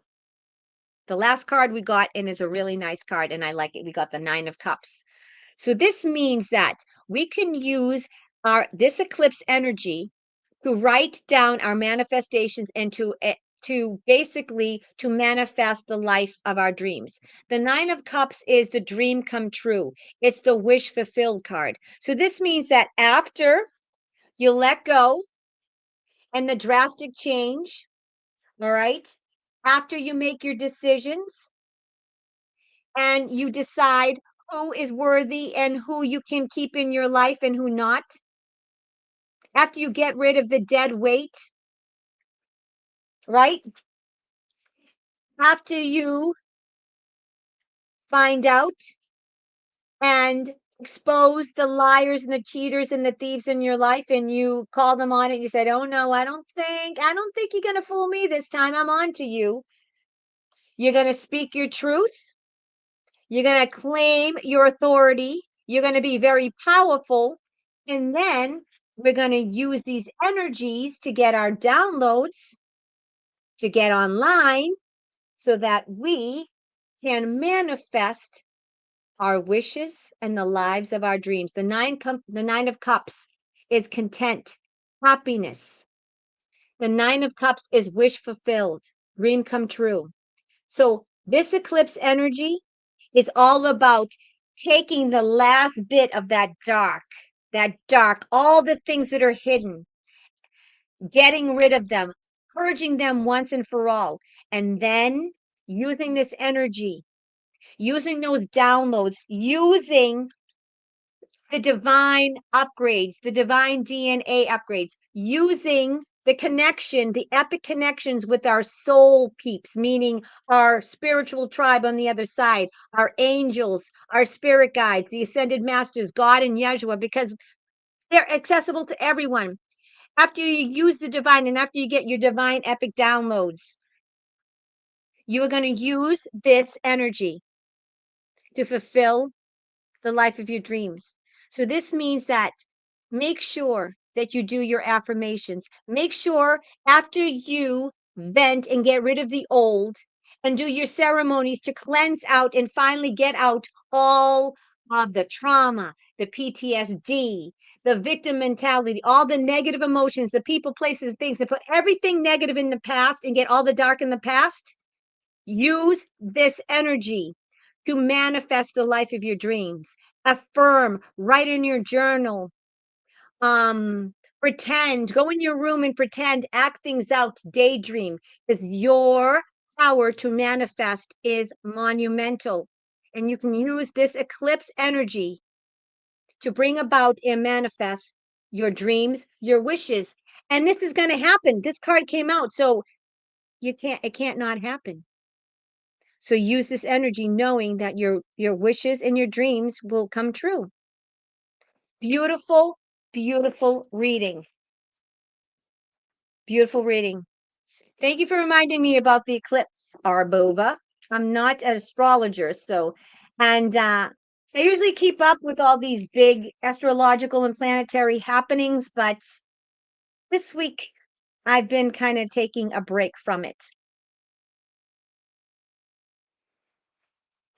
the last card we got in is a really nice card, and I like it. We got the 9 of Cups. So this means that we can use this eclipse energy to write down our manifestations and to basically to manifest the life of our dreams. The 9 of Cups is the dream come true. It's the wish fulfilled card. So this means that after you let go and the drastic change, all right, after you make your decisions and you decide who is worthy and who you can keep in your life and who not, after you get rid of the dead weight, right? After you find out and expose the liars and the cheaters and the thieves in your life and you call them on it, you said, oh no, I don't think you're going to fool me this time. I'm on to you. You're going to speak your truth. You're going to claim your authority. You're going to be very powerful. And then we're going to use these energies to get our downloads, to get online, so that we can manifest our wishes and the lives of our dreams. The 9 of Cups is content, happiness. The 9 of Cups is wish fulfilled, dream come true. So this eclipse energy is all about taking the last bit of that dark, all the things that are hidden, getting rid of them, purging them once and for all, and then using this energy, using those downloads, using the divine upgrades, the divine DNA upgrades, using the connection, the epic connections with our soul peeps, meaning our spiritual tribe on the other side, our angels, our spirit guides, the ascended masters, God and Yeshua, because they're accessible to everyone. After you use the divine and after you get your divine epic downloads, you are going to use this energy to fulfill the life of your dreams. So this means that make sure that you do your affirmations. Make sure after you vent and get rid of the old and do your ceremonies to cleanse out and finally get out all of the trauma, the PTSD, the victim mentality, all the negative emotions, the people, places, things, to put everything negative in the past and get all the dark in the past. Use this energy to manifest the life of your dreams. Affirm, write in your journal, pretend, go in your room and pretend, act things out, daydream, because your power to manifest is monumental. And you can use this eclipse energy to bring about and manifest your dreams, your wishes. And this is going to happen. This card came out, so it can't not happen. So use this energy knowing that your wishes and your dreams will come true. Beautiful, beautiful reading. Beautiful reading. Thank you for reminding me about the eclipse, Arbova. I'm not an astrologer, so, and I usually keep up with all these big astrological and planetary happenings, but this week I've been kind of taking a break from it.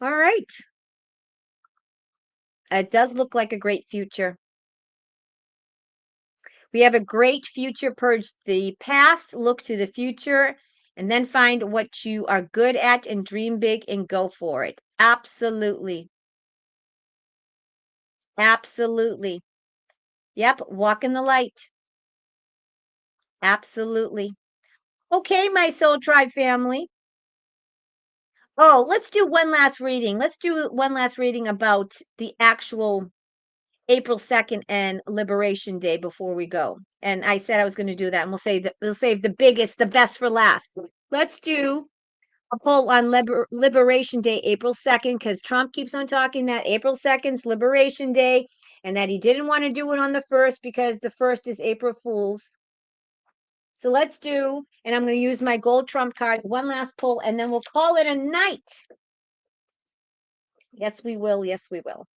All right. It does look like a great future. We have a great future. Purge the past, look to the future, and then find what you are good at and dream big and go for it. Absolutely. Absolutely. Yep. Walk in the light. Absolutely. Okay, my Soul Tribe family. Oh, let's do one last reading. Let's do one last reading about the actual April 2nd and Liberation Day before we go. And I said I was going to do that, and we'll save the biggest, the best for last. Let's do a poll on Liberation Day, April 2nd, because Trump keeps on talking that April 2nd's Liberation Day, and that he didn't want to do it on the 1st because the 1st is April Fool's. So let's do, and I'm going to use my gold Trump card, one last poll, and then we'll call it a night. Yes, we will. Yes, we will.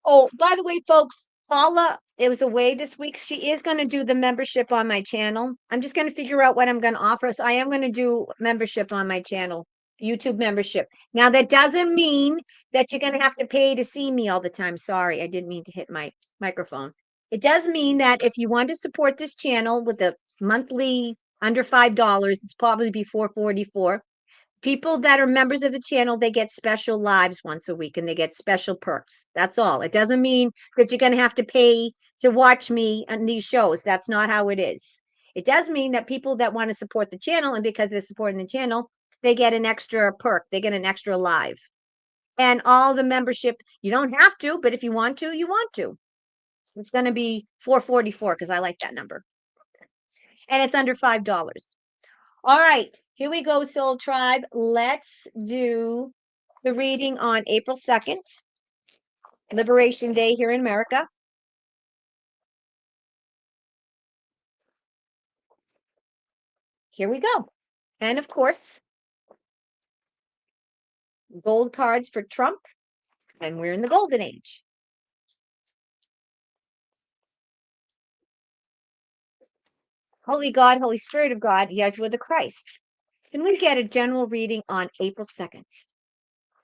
Oh, by the way, folks, Paula, it was away this week. She is going to do the membership on my channel. I'm just going to figure out what I'm going to offer. So I am going to do membership on my channel, YouTube membership. Now, that doesn't mean that you're going to have to pay to see me all the time. Sorry, I didn't mean to hit my microphone. It does mean that if you want to support this channel with a monthly under $5, it's probably be $4.44. People that are members of the channel, they get special lives once a week and they get special perks. That's all. It doesn't mean that you're going to have to pay to watch me on these shows. That's not how it is. It does mean that people that want to support the channel, and because they're supporting the channel, they get an extra perk. They get an extra live. And all the membership, you don't have to, but if you want to, you want to. It's going to be $4.44 because I like that number. And it's under $5. All right, here we go, Soul Tribe. Let's do the reading on April 2nd, Liberation Day here in America. Here we go. And of course, gold cards for Trump, and we're in the golden age. Holy God, Holy Spirit of God, Yeshua the Christ. Can we get a general reading on April 2nd?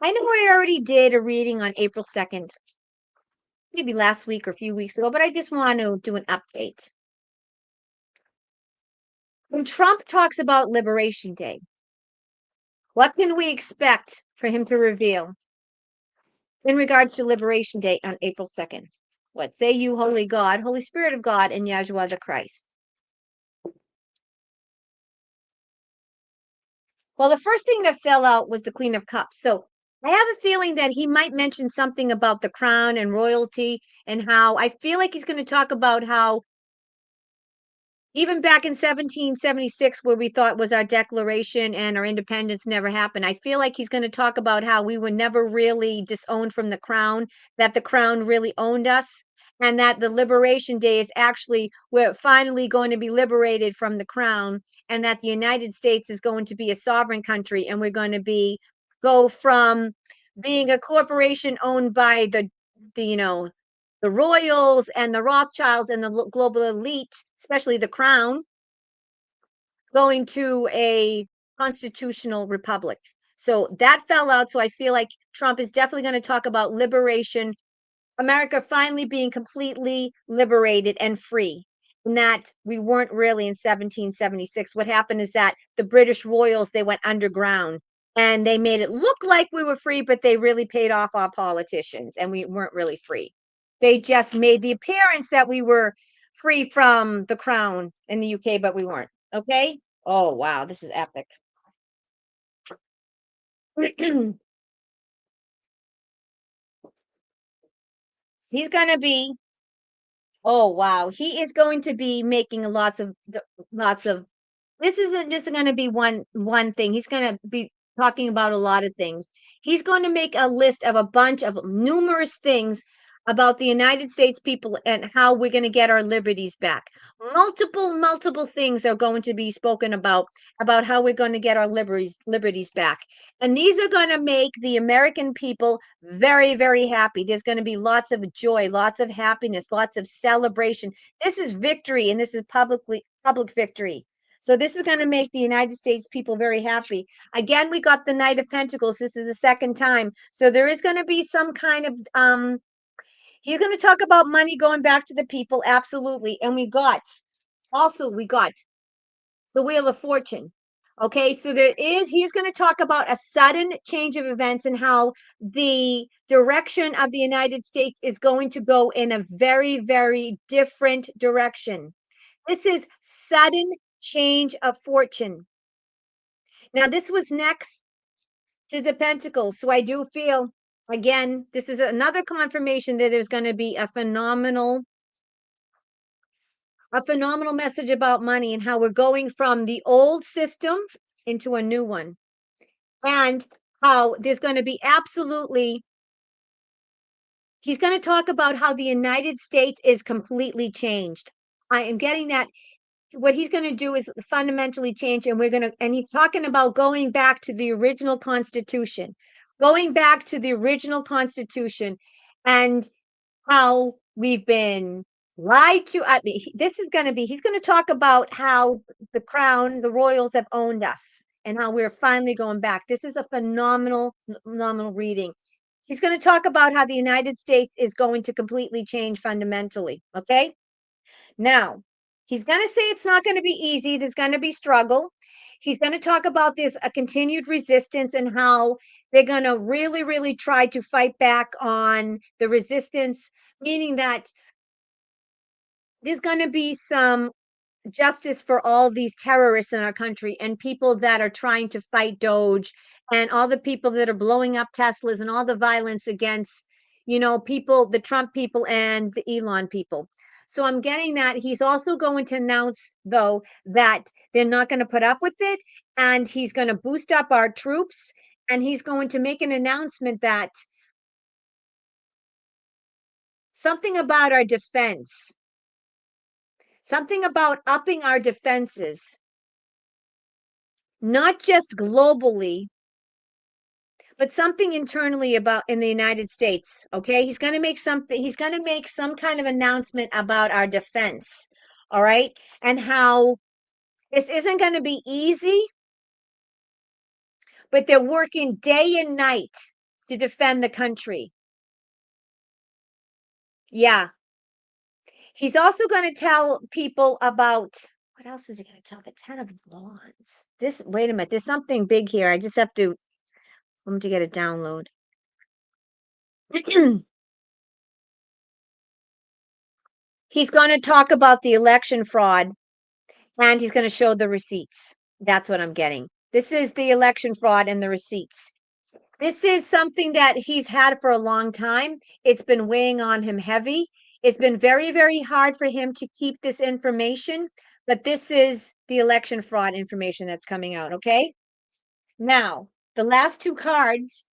I know I already did a reading on April 2nd, maybe last week or a few weeks ago, but I just want to do an update. When Trump talks about Liberation Day, what can we expect for him to reveal in regards to Liberation Day on April 2nd? What say you, Holy God, Holy Spirit of God, and Yeshua the Christ? Well, the first thing that fell out was the Queen of Cups. So I have a feeling that he might mention something about the crown and royalty, and how I feel like he's going to talk about how even back in 1776, where we thought was our declaration and our independence never happened, I feel like he's going to talk about how we were never really disowned from the crown, that the crown really owned us, and that the Liberation Day is actually, we're finally going to be liberated from the crown, and that the United States is going to be a sovereign country, and we're going to go from being a corporation owned by the royals and the Rothschilds and the global elite, especially the crown, going to a constitutional republic. So that fell out. So I feel like Trump is definitely going to talk about liberation, America finally being completely liberated and free. And that we weren't really in 1776. What happened is that the British royals, they went underground and they made it look like we were free, but they really paid off our politicians and we weren't really free. They just made the appearance that we were free from the crown in the UK, but we weren't. Okay. Oh, wow. This is epic. He's going to be, oh, wow. He is going to be making lots of, this isn't just going to be one thing. He's going to be talking about a lot of things. He's going to make a list of a bunch of numerous things about the United States people and how we're going to get our liberties back. Multiple things are going to be spoken about how we're going to get our liberties back. And these are going to make the American people very, very happy. There's going to be lots of joy, lots of happiness, lots of celebration. This is victory, and this is public victory. So this is going to make the United States people very happy. Again, we got the Knight of Pentacles. This is the second time. So there is going to be some kind of, he's going to talk about money going back to the people. Absolutely. And we got the Wheel of Fortune. Okay, so he's going to talk about a sudden change of events and how the direction of the United States is going to go in a very, very different direction. This is sudden change of fortune. Now, this was next to the Pentacles. So I do feel, again, this is another confirmation that there's going to be a phenomenal message about money and how we're going from the old system into a new one. And how there's going to be absolutely, he's going to talk about how the United States is completely changed. I am getting that what he's going to do is fundamentally change, and he's talking about going back to the original constitution, and how we've been lied to. I mean, he's going to talk about how the crown, the royals have owned us and how we're finally going back. This is a phenomenal reading. He's going to talk about how the United States is going to completely change fundamentally. Okay. Now, he's going to say it's not going to be easy. There's going to be struggle. He's going to talk about this, a continued resistance, and how they're going to really, really try to fight back on the resistance, meaning that there's going to be some justice for all these terrorists in our country and people that are trying to fight Doge and all the people that are blowing up Teslas and all the violence against, people, the Trump people and the Elon people. So I'm getting that he's also going to announce, though, that they're not going to put up with it, and he's going to boost up our troops, and he's going to make an announcement that something about our defense, something about upping our defenses, not just globally, but something internally about in the United States. Okay. He's going to make some kind of announcement about our defense. All right. And how this isn't going to be easy, but they're working day and night to defend the country. Yeah. He's also going to tell people about what else is he going to tell? The 10 of Wands. Wait a minute. There's something big here. I just have to, let me get a download. He's going to talk about the election fraud, and he's going to show the receipts. That's what I'm getting. This is the election fraud and the receipts. This is something that he's had for a long time. It's been weighing on him heavy. It's been very, very hard for him to keep this information, but this is the election fraud information that's coming out. Okay. Now, the last two cards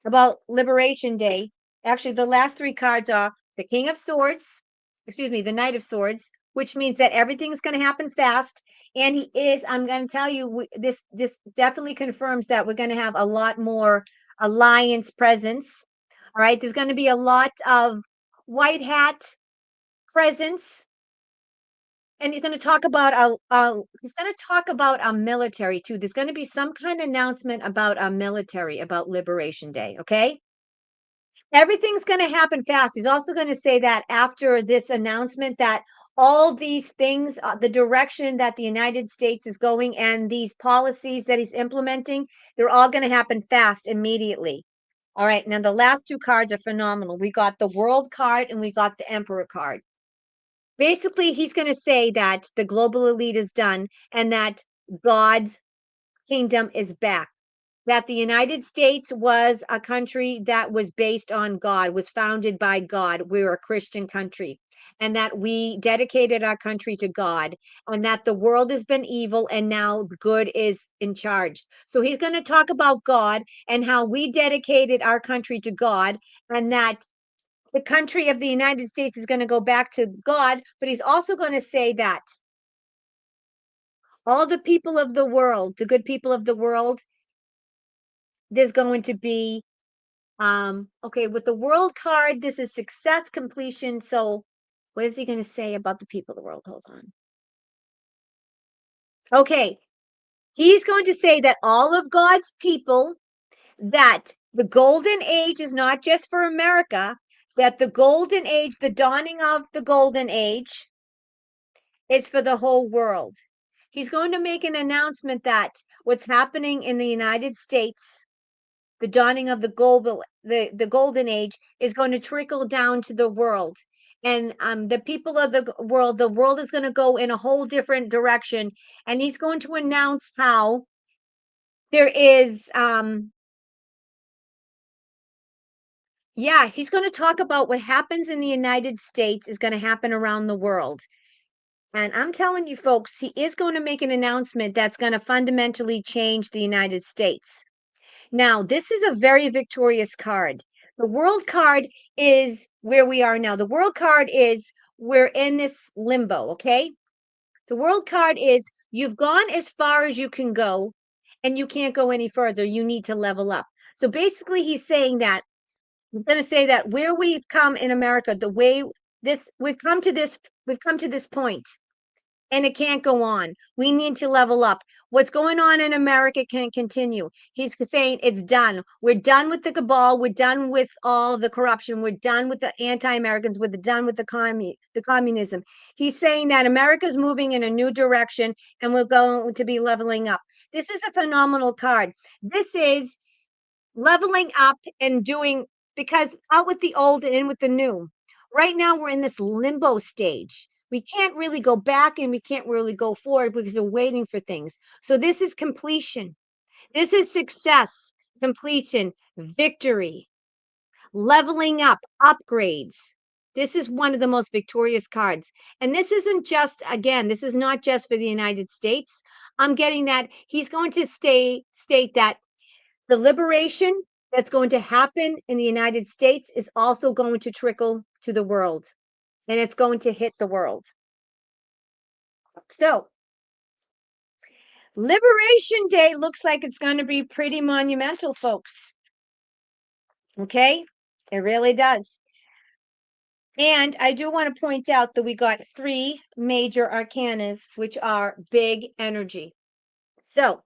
about Liberation Day. Actually, the last three cards are the King of Swords, the Knight of Swords, which means that everything's going to happen fast. And I'm going to tell you, this definitely confirms that we're going to have a lot more alliance presence. All right. There's going to be a lot of white hat presence. And he's going to talk about our military too. There's going to be some kind of announcement about our military, about Liberation Day. Okay. Everything's going to happen fast. He's also going to say that after this announcement that all these things, the direction that the United States is going and these policies that he's implementing, they're all going to happen fast immediately. All right. Now, the last two cards are phenomenal. We got the World card and we got the Emperor card. Basically, he's going to say that the global elite is done and that God's kingdom is back. That the United States was a country that was based on God, was founded by God. We're a Christian country, and that we dedicated our country to God, and that the world has been evil and now good is in charge. So he's going to talk about God and how we dedicated our country to God, and that the country of the United States is going to go back to God. But he's also going to say that all the people of the world, the good people of the world, there's going to be okay, with the World card, this is success, completion. So what is he going to say about the people of the world? Hold on. Okay, he's going to say that all of God's people, that the golden age is not just for America, that the golden age, the dawning of the golden age, is for the whole world. He's going to make an announcement that what's happening in the United States, the dawning of the golden age, is going to trickle down to the world. And the people of the world is going to go in a whole different direction. And he's going to announce how there is, yeah, he's going to talk about what happens in the United States is going to happen around the world. And I'm telling you, folks, he is going to make an announcement that's going to fundamentally change the United States. Now, this is a very victorious card. The world card is where we are now. The world card is we're in this limbo, okay? The world card is you've gone as far as you can go and you can't go any further. You need to level up. So basically, he's saying that I'm going to say that where we've come in America, the way we've come to this point and it can't go on. We need to level up. What's going on in America can't continue. He's saying it's done. We're done with the cabal. We're done with all the corruption. We're done with the anti-Americans. We're done with the communism. He's saying that America's moving in a new direction and we're going to be leveling up. This is a phenomenal card. This is leveling up and doing, because out with the old and in with the new. Right now, we're in this limbo stage. We can't really go back and we can't really go forward because we're waiting for things. So, this is completion. This is success, completion, victory, leveling up, upgrades. This is one of the most victorious cards. And this isn't just, again, this is not just for the United States. I'm getting that he's going to state that the liberation that's going to happen in the United States is also going to trickle to the world and it's going to hit the world. So, Liberation Day looks like it's going to be pretty monumental, folks. Okay? It really does. And I do want to point out that we got 3 major arcanas, which are big energy. So,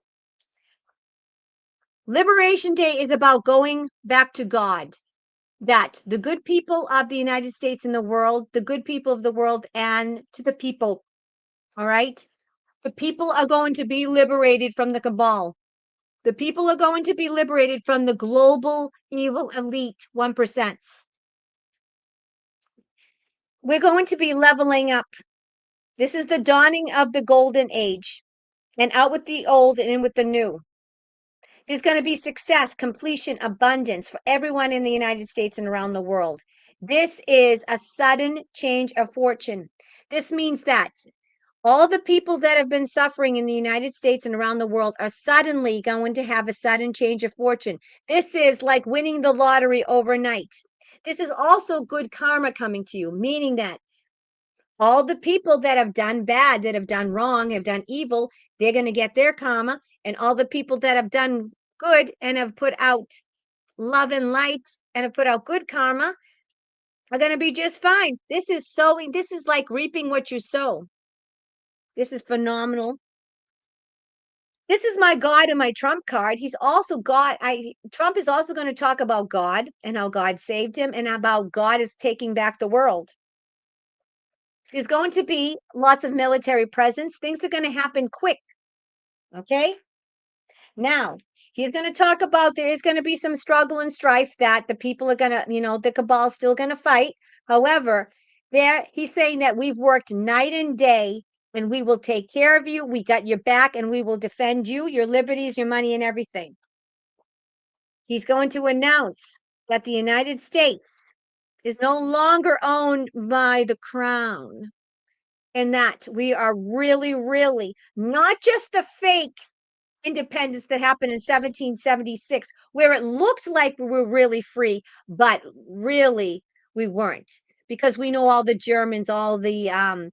Liberation Day is about going back to God. That the good people of the United States and the world, the good people of the world, and to the people, all right? The people are going to be liberated from the cabal. The people are going to be liberated from the global evil elite 1%. We're going to be leveling up. This is the dawning of the golden age, and out with the old and in with the new. There's going to be success, completion, abundance for everyone in the United States and around the world. This is a sudden change of fortune. This means that all the people that have been suffering in the United States and around the world are suddenly going to have a sudden change of fortune. This is like winning the lottery overnight. This is also good karma coming to you, meaning that all the people that have done bad, that have done wrong, have done evil, they're going to get their karma. And all the people that have done good and have put out love and light and have put out good karma are going to be just fine. This is sowing. This is like reaping what you sow. This is phenomenal. This is my God and my Trump card. He's also God. Trump is also going to talk about God and how God saved him and about God is taking back the world. There's going to be lots of military presence. Things are going to happen quick. Okay. Now, he's going to talk about there is going to be some struggle and strife that the people are going to, the cabal's still going to fight. However, he's saying that we've worked night and day and we will take care of you. We got your back and we will defend you, your liberties, your money, and everything. He's going to announce that the United States is no longer owned by the crown and that we are really, really not just a fake independence that happened in 1776, where it looked like we were really free, but really we weren't, because we know all the Germans, all the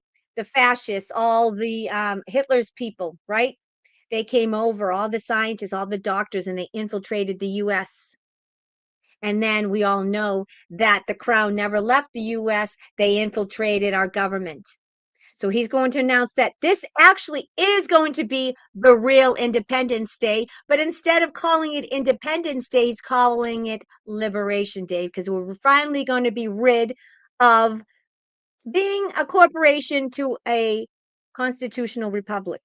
fascists, all the Hitler's people, right? They came over, all the scientists, all the doctors, and they infiltrated the U.S. And then we all know that the crown never left the U.S. They infiltrated our government. So he's going to announce that this actually is going to be the real Independence Day. But instead of calling it Independence Day, he's calling it Liberation Day, because we're finally going to be rid of being a corporation to a constitutional republic.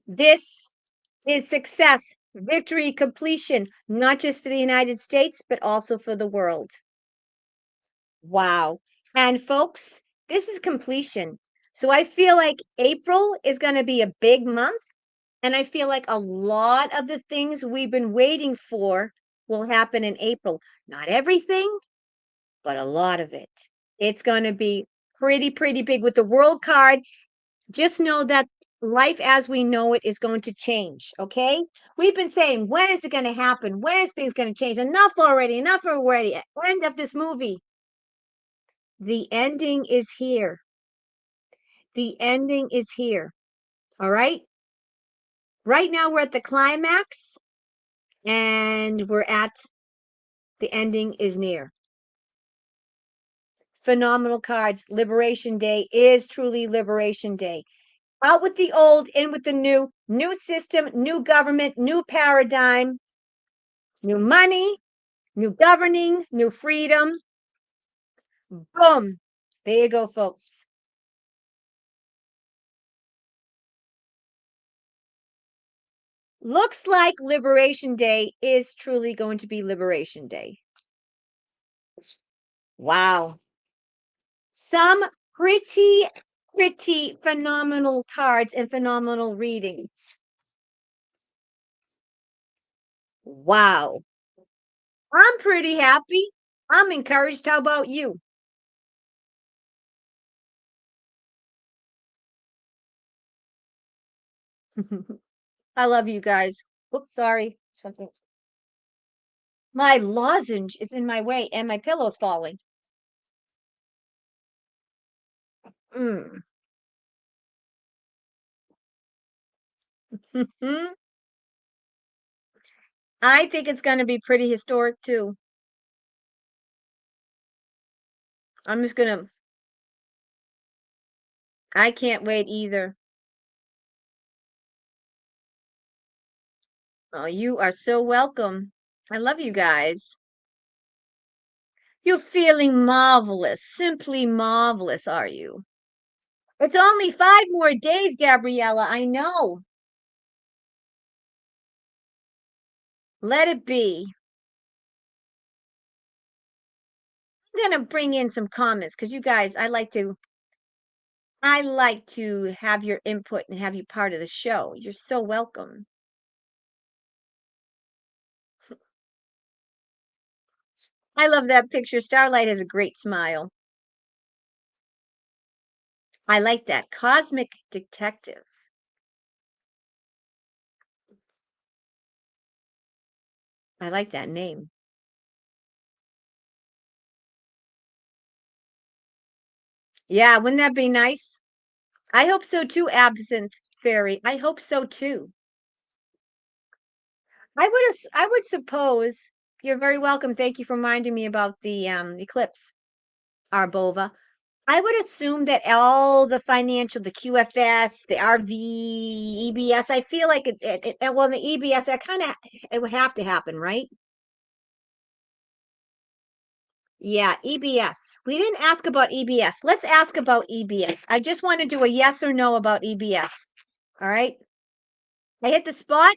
This is success, victory, completion, not just for the United States, but also for the world. Wow. And folks, this is completion. So I feel like April is going to be a big month. And I feel like a lot of the things we've been waiting for will happen in April. Not everything, but a lot of it. It's going to be pretty big with the world card. Just know that life as we know it is going to change. Okay. We've been saying, when is it going to happen? When is things going to change? Enough already. Enough already. End of this movie. The ending is here. The ending is here. All right. Right now we're at the climax and we're at the ending is near. Phenomenal cards. Liberation Day is truly Liberation Day. Out with the old, in with the new. New system, new government, new paradigm, new money, new governing, new freedom. Boom. There you go, folks. Looks like Liberation Day is truly going to be Liberation Day. Wow. Some pretty phenomenal cards and phenomenal readings. Wow. I'm pretty happy. I'm encouraged. How about you? I love you guys. Oops, sorry. Something. My lozenge is in my way and my pillow's falling. Mm. I think it's going to be pretty historic too. I'm just going to, I can't wait either. Oh, you are so welcome. I love you guys. You're feeling marvelous, simply marvelous, are you? It's only 5 more days, Gabriella. I know. Let it be. I'm gonna bring in some comments because you guys, I like to have your input and have you part of the show. You're so welcome. I love that picture. Starlight has a great smile. I like that. Cosmic Detective. I like that name. Yeah, wouldn't that be nice? I hope so too, Absinthe Fairy. I hope so too. I would suppose you're very welcome. Thank you for reminding me about the eclipse, Arbova. I would assume that all the financial, the QFS, the RV, EBS, I feel like well, the EBS, that kind of, it would have to happen, right? Yeah, EBS. We didn't ask about EBS. Let's ask about EBS. I just want to do a yes or no about EBS. All right. I hit the spot.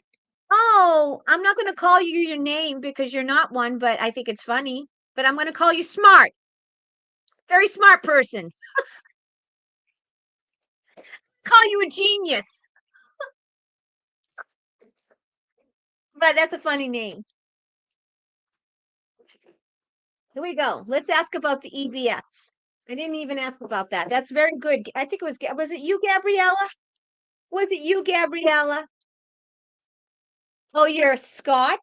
Oh, I'm not going to call you your name because you're not one, but I think it's funny. But I'm going to call you smart. Very smart person. Call you a genius. But that's a funny name. Here we go. Let's ask about the EBS. I didn't even ask about that. That's very good. I think was it you, Gabriella? Was it you, Gabriella? Oh, you're Scott?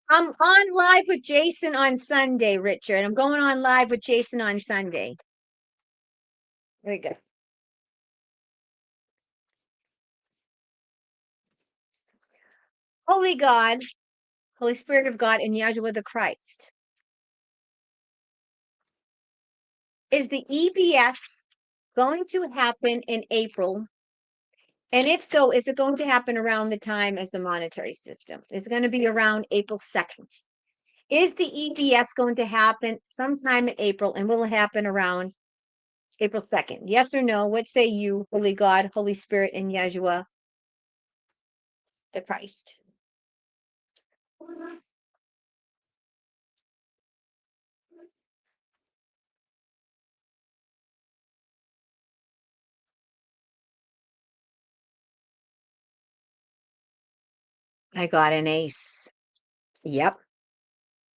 I'm on live with Jason on Sunday, Richard. I'm going on live with Jason on Sunday. There we go. Holy God, Holy Spirit of God, and Yahshua the Christ. Is the EBS going to happen in April? And if so, is it going to happen around the time as the monetary system? Is it going to be around April 2nd? Is the EBS going to happen sometime in April and will it happen around April 2nd? Yes or no? What say you, Holy God, Holy Spirit, and Yeshua the Christ. I got an ace. Yep.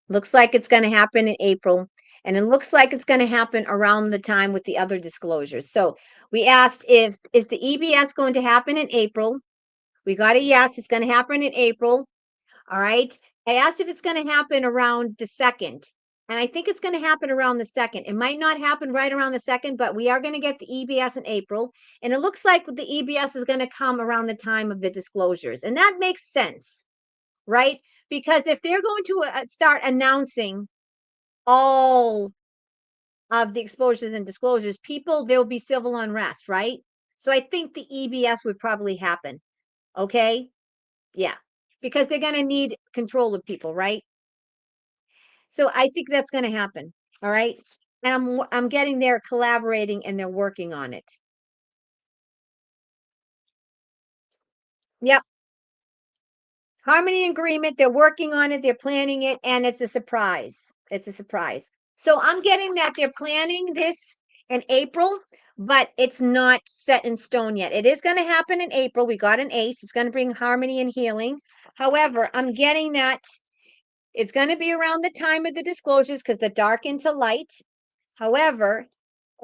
Looks like it's going to happen in April. And it looks like it's going to happen around the time with the other disclosures. So we asked is the EBS going to happen in April? We got a yes, it's going to happen in April. All right. I asked if it's going to happen around the 2nd. And I think it's going to happen around the 2nd. It might not happen right around the 2nd, but we are going to get the EBS in April. And it looks like the EBS is going to come around the time of the disclosures. And that makes sense, right? Because if they're going to start announcing all of the exposures and disclosures, there'll be civil unrest, right? So I think the EBS would probably happen. Okay. Yeah. Because they're going to need control of people, right? So I think that's going to happen. All right. And I'm getting they're collaborating and they're working on it. Yep. Harmony and agreement. They're working on it. They're planning it. And it's a surprise. It's a surprise. So I'm getting that they're planning this in April, but it's not set in stone yet. It is going to happen in April. We got an ace. It's going to bring harmony and healing. However, I'm getting that it's going to be around the time of the disclosures because the dark into light. However,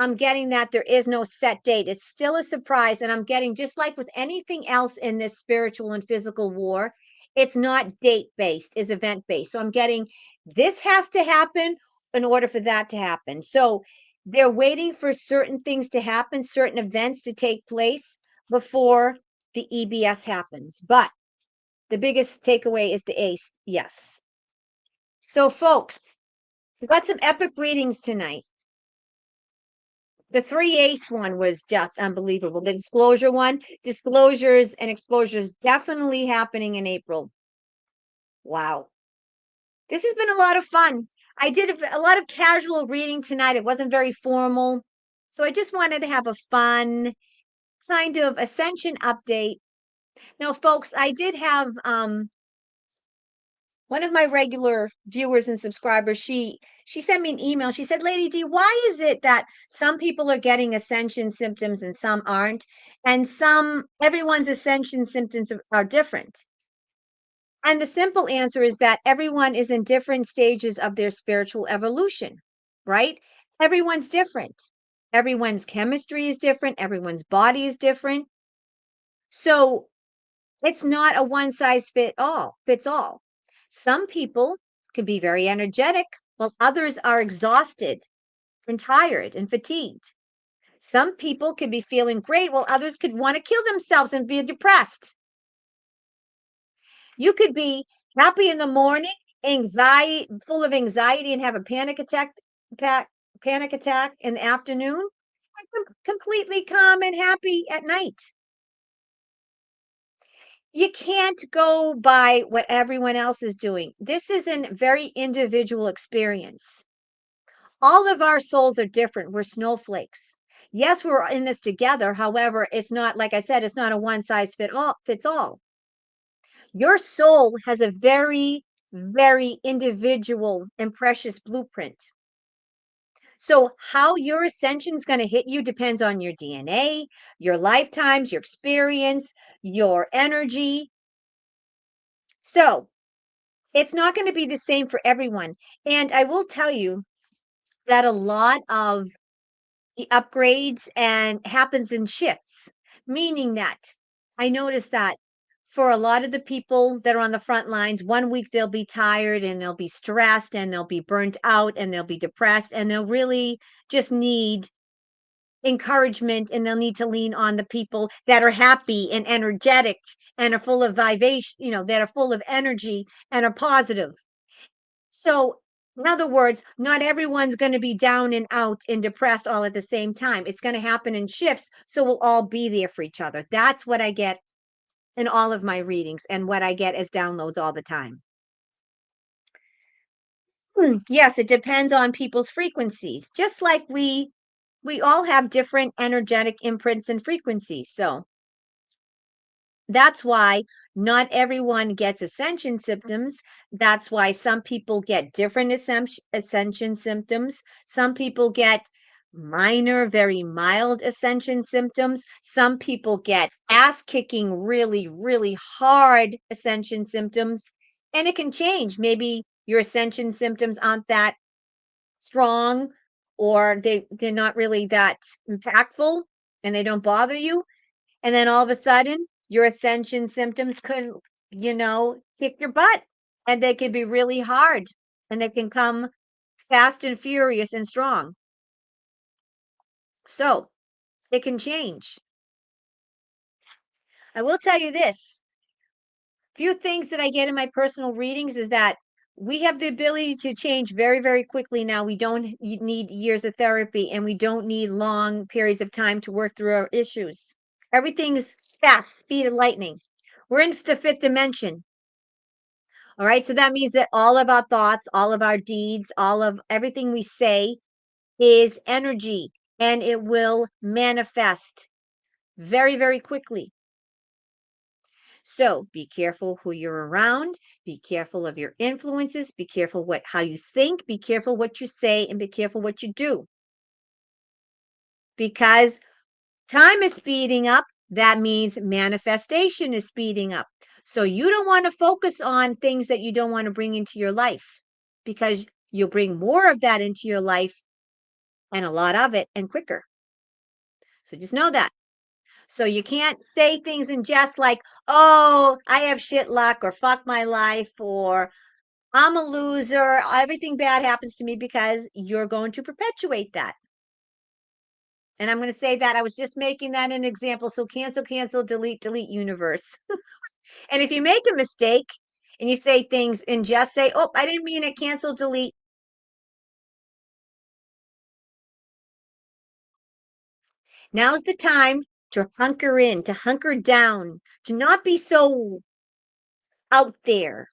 I'm getting that there is no set date. It's still a surprise. And I'm getting, just like with anything else in this spiritual and physical war, it's not date based, it's event based. So I'm getting this has to happen in order for that to happen. So they're waiting for certain things to happen, certain events to take place before the EBS happens. But the biggest takeaway is the ace. Yes. So, folks, we got some epic readings tonight. The 3 ace one was just unbelievable. The disclosure one, disclosures and exposures definitely happening in April. Wow. This has been a lot of fun. I did a lot of casual reading tonight. It wasn't very formal. So I just wanted to have a fun kind of Ascension update. Now, folks, I did have one of my regular viewers and subscribers, she sent me an email. She said, Lady D, why is it that some people are getting ascension symptoms and some aren't? And everyone's ascension symptoms are different. And the simple answer is that everyone is in different stages of their spiritual evolution, right? Everyone's different. Everyone's chemistry is different. Everyone's body is different. So it's not a one size fits all. Some people can be very energetic, while others are exhausted and tired and fatigued. Some people could be feeling great, while others could want to kill themselves and be depressed. You could be happy in the morning, full of anxiety, and have a panic attack in the afternoon, and completely calm and happy at night. You can't go by what everyone else is doing. This is a very individual experience. All of our souls are different. We're snowflakes. Yes, we're in this together. However, it's not, like I said, it's not a one size fits all. Your soul has a very, very individual and precious blueprint. So how your ascension is going to hit you depends on your DNA, your lifetimes, your experience, your energy. So it's not going to be the same for everyone. And I will tell you that a lot of the upgrades and happens in shifts, meaning that I noticed that for a lot of the people that are on the front lines, one week they'll be tired and they'll be stressed and they'll be burnt out and they'll be depressed and they'll really just need encouragement and they'll need to lean on the people that are happy and energetic and are full of vivation, that are full of energy and are positive. So, in other words, not everyone's going to be down and out and depressed all at the same time. It's going to happen in shifts. So we'll all be there for each other. That's what I get in all of my readings and what I get as downloads all the time. Yes, it depends on people's frequencies. Just like we all have different energetic imprints and frequencies. So That's why not everyone gets ascension symptoms. That's why some people get different ascension symptoms. Some people get minor, very mild ascension symptoms. Some people get ass kicking, really, really hard ascension symptoms. And it can change. Maybe your ascension symptoms aren't that strong, or they're not really that impactful, and they don't bother you. And then all of a sudden, your ascension symptoms could, kick your butt, and they can be really hard, and they can come fast and furious and strong. So it can change. I will tell you this, few things that I get in my personal readings is that we have the ability to change very, very quickly now. We don't need years of therapy, and we don't need long periods of time to work through our issues. Everything's fast, speed of lightning. We're in the fifth dimension. All right. So that means that all of our thoughts, all of our deeds, all of everything we say is energy, and it will manifest very, very quickly. So be careful who you're around, be careful of your influences, be careful how you think, be careful what you say, and be careful what you do. Because time is speeding up, that means manifestation is speeding up. So you don't want to focus on things that you don't want to bring into your life, because you'll bring more of that into your life, and a lot of it, and quicker. So just know that. So you can't say things in jest like, oh, I have shit luck, or fuck my life, or I'm a loser, everything bad happens to me, because you're going to perpetuate that. And I'm going to say that I was just making that an example. So cancel, delete, universe. And if you make a mistake and you say things and just say, oh, I didn't mean it, cancel, delete. Now's the time to hunker in, to hunker down, to not be so out there,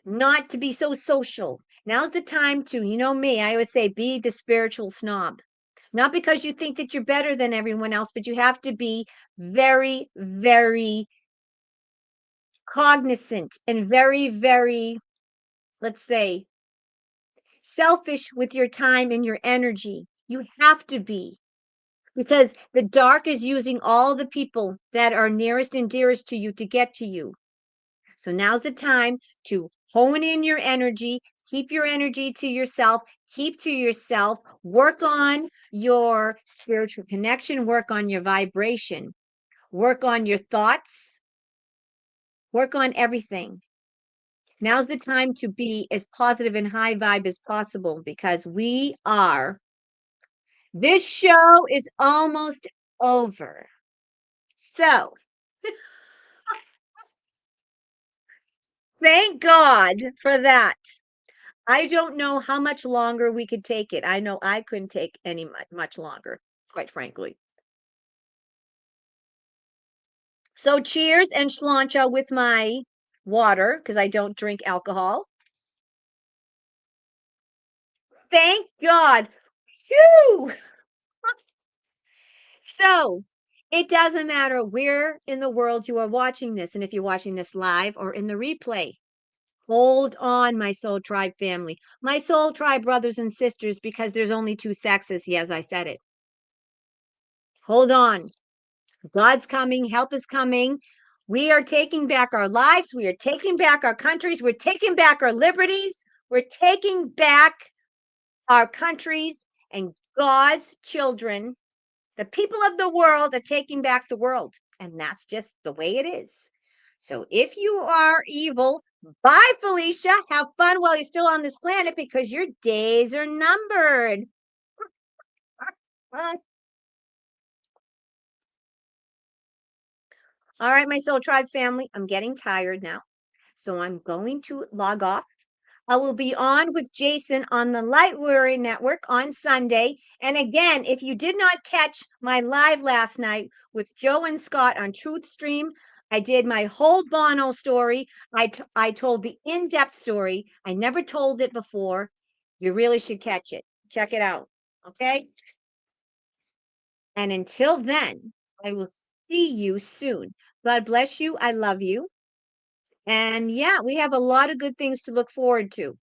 not to be so social. Now's the time to, me, I always say, be the spiritual snob. Not because you think that you're better than everyone else, but you have to be very, very cognizant and very, very, let's say, selfish with your time and your energy. You have to be, because the dark is using all the people that are nearest and dearest to you to get to you. So now's the time to hone in your energy, keep your energy to yourself, keep to yourself, work on your spiritual connection, work on your vibration, work on your thoughts, work on everything. Now's the time to be as positive and high vibe as possible, because this show is almost over. So thank God for that. I don't know how much longer we could take it. I know I couldn't take any much longer, quite frankly. So cheers and sláinte with my water, because I don't drink alcohol. Thank God. Phew. So it doesn't matter where in the world you are watching this, and if you're watching this live or in the replay. Hold on, my soul tribe family, my soul tribe brothers and sisters, because there's only two sexes. Yes, I said it. Hold on. God's coming. Help is coming. We are taking back our lives. We are taking back our countries. We're taking back our liberties. We're taking back our countries, and God's children, the people of the world, are taking back the world. And that's just the way it is. So if you are evil, bye, Felicia. Have fun while you're still on this planet, because your days are numbered. All right, my soul tribe family, I'm getting tired now. So I'm going to log off. I will be on with Jason on the Light Warrior Network on Sunday. And again, if you did not catch my live last night with Joe and Scott on Truth Stream, I did my whole Bono story. I told the in-depth story. I never told it before. You really should catch it. Check it out. Okay? And until then, I will see you soon. God bless you. I love you. And yeah, we have a lot of good things to look forward to.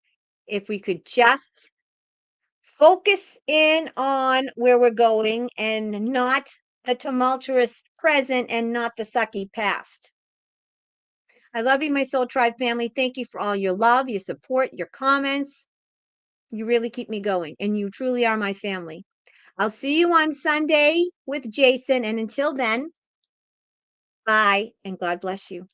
If we could just focus in on where we're going and not the tumultuous present and not the sucky past. I love you, my Soul Tribe family. Thank you for all your love, your support, your comments. You really keep me going, and you truly are my family. I'll see you on Sunday with Jason. And until then, bye and God bless you.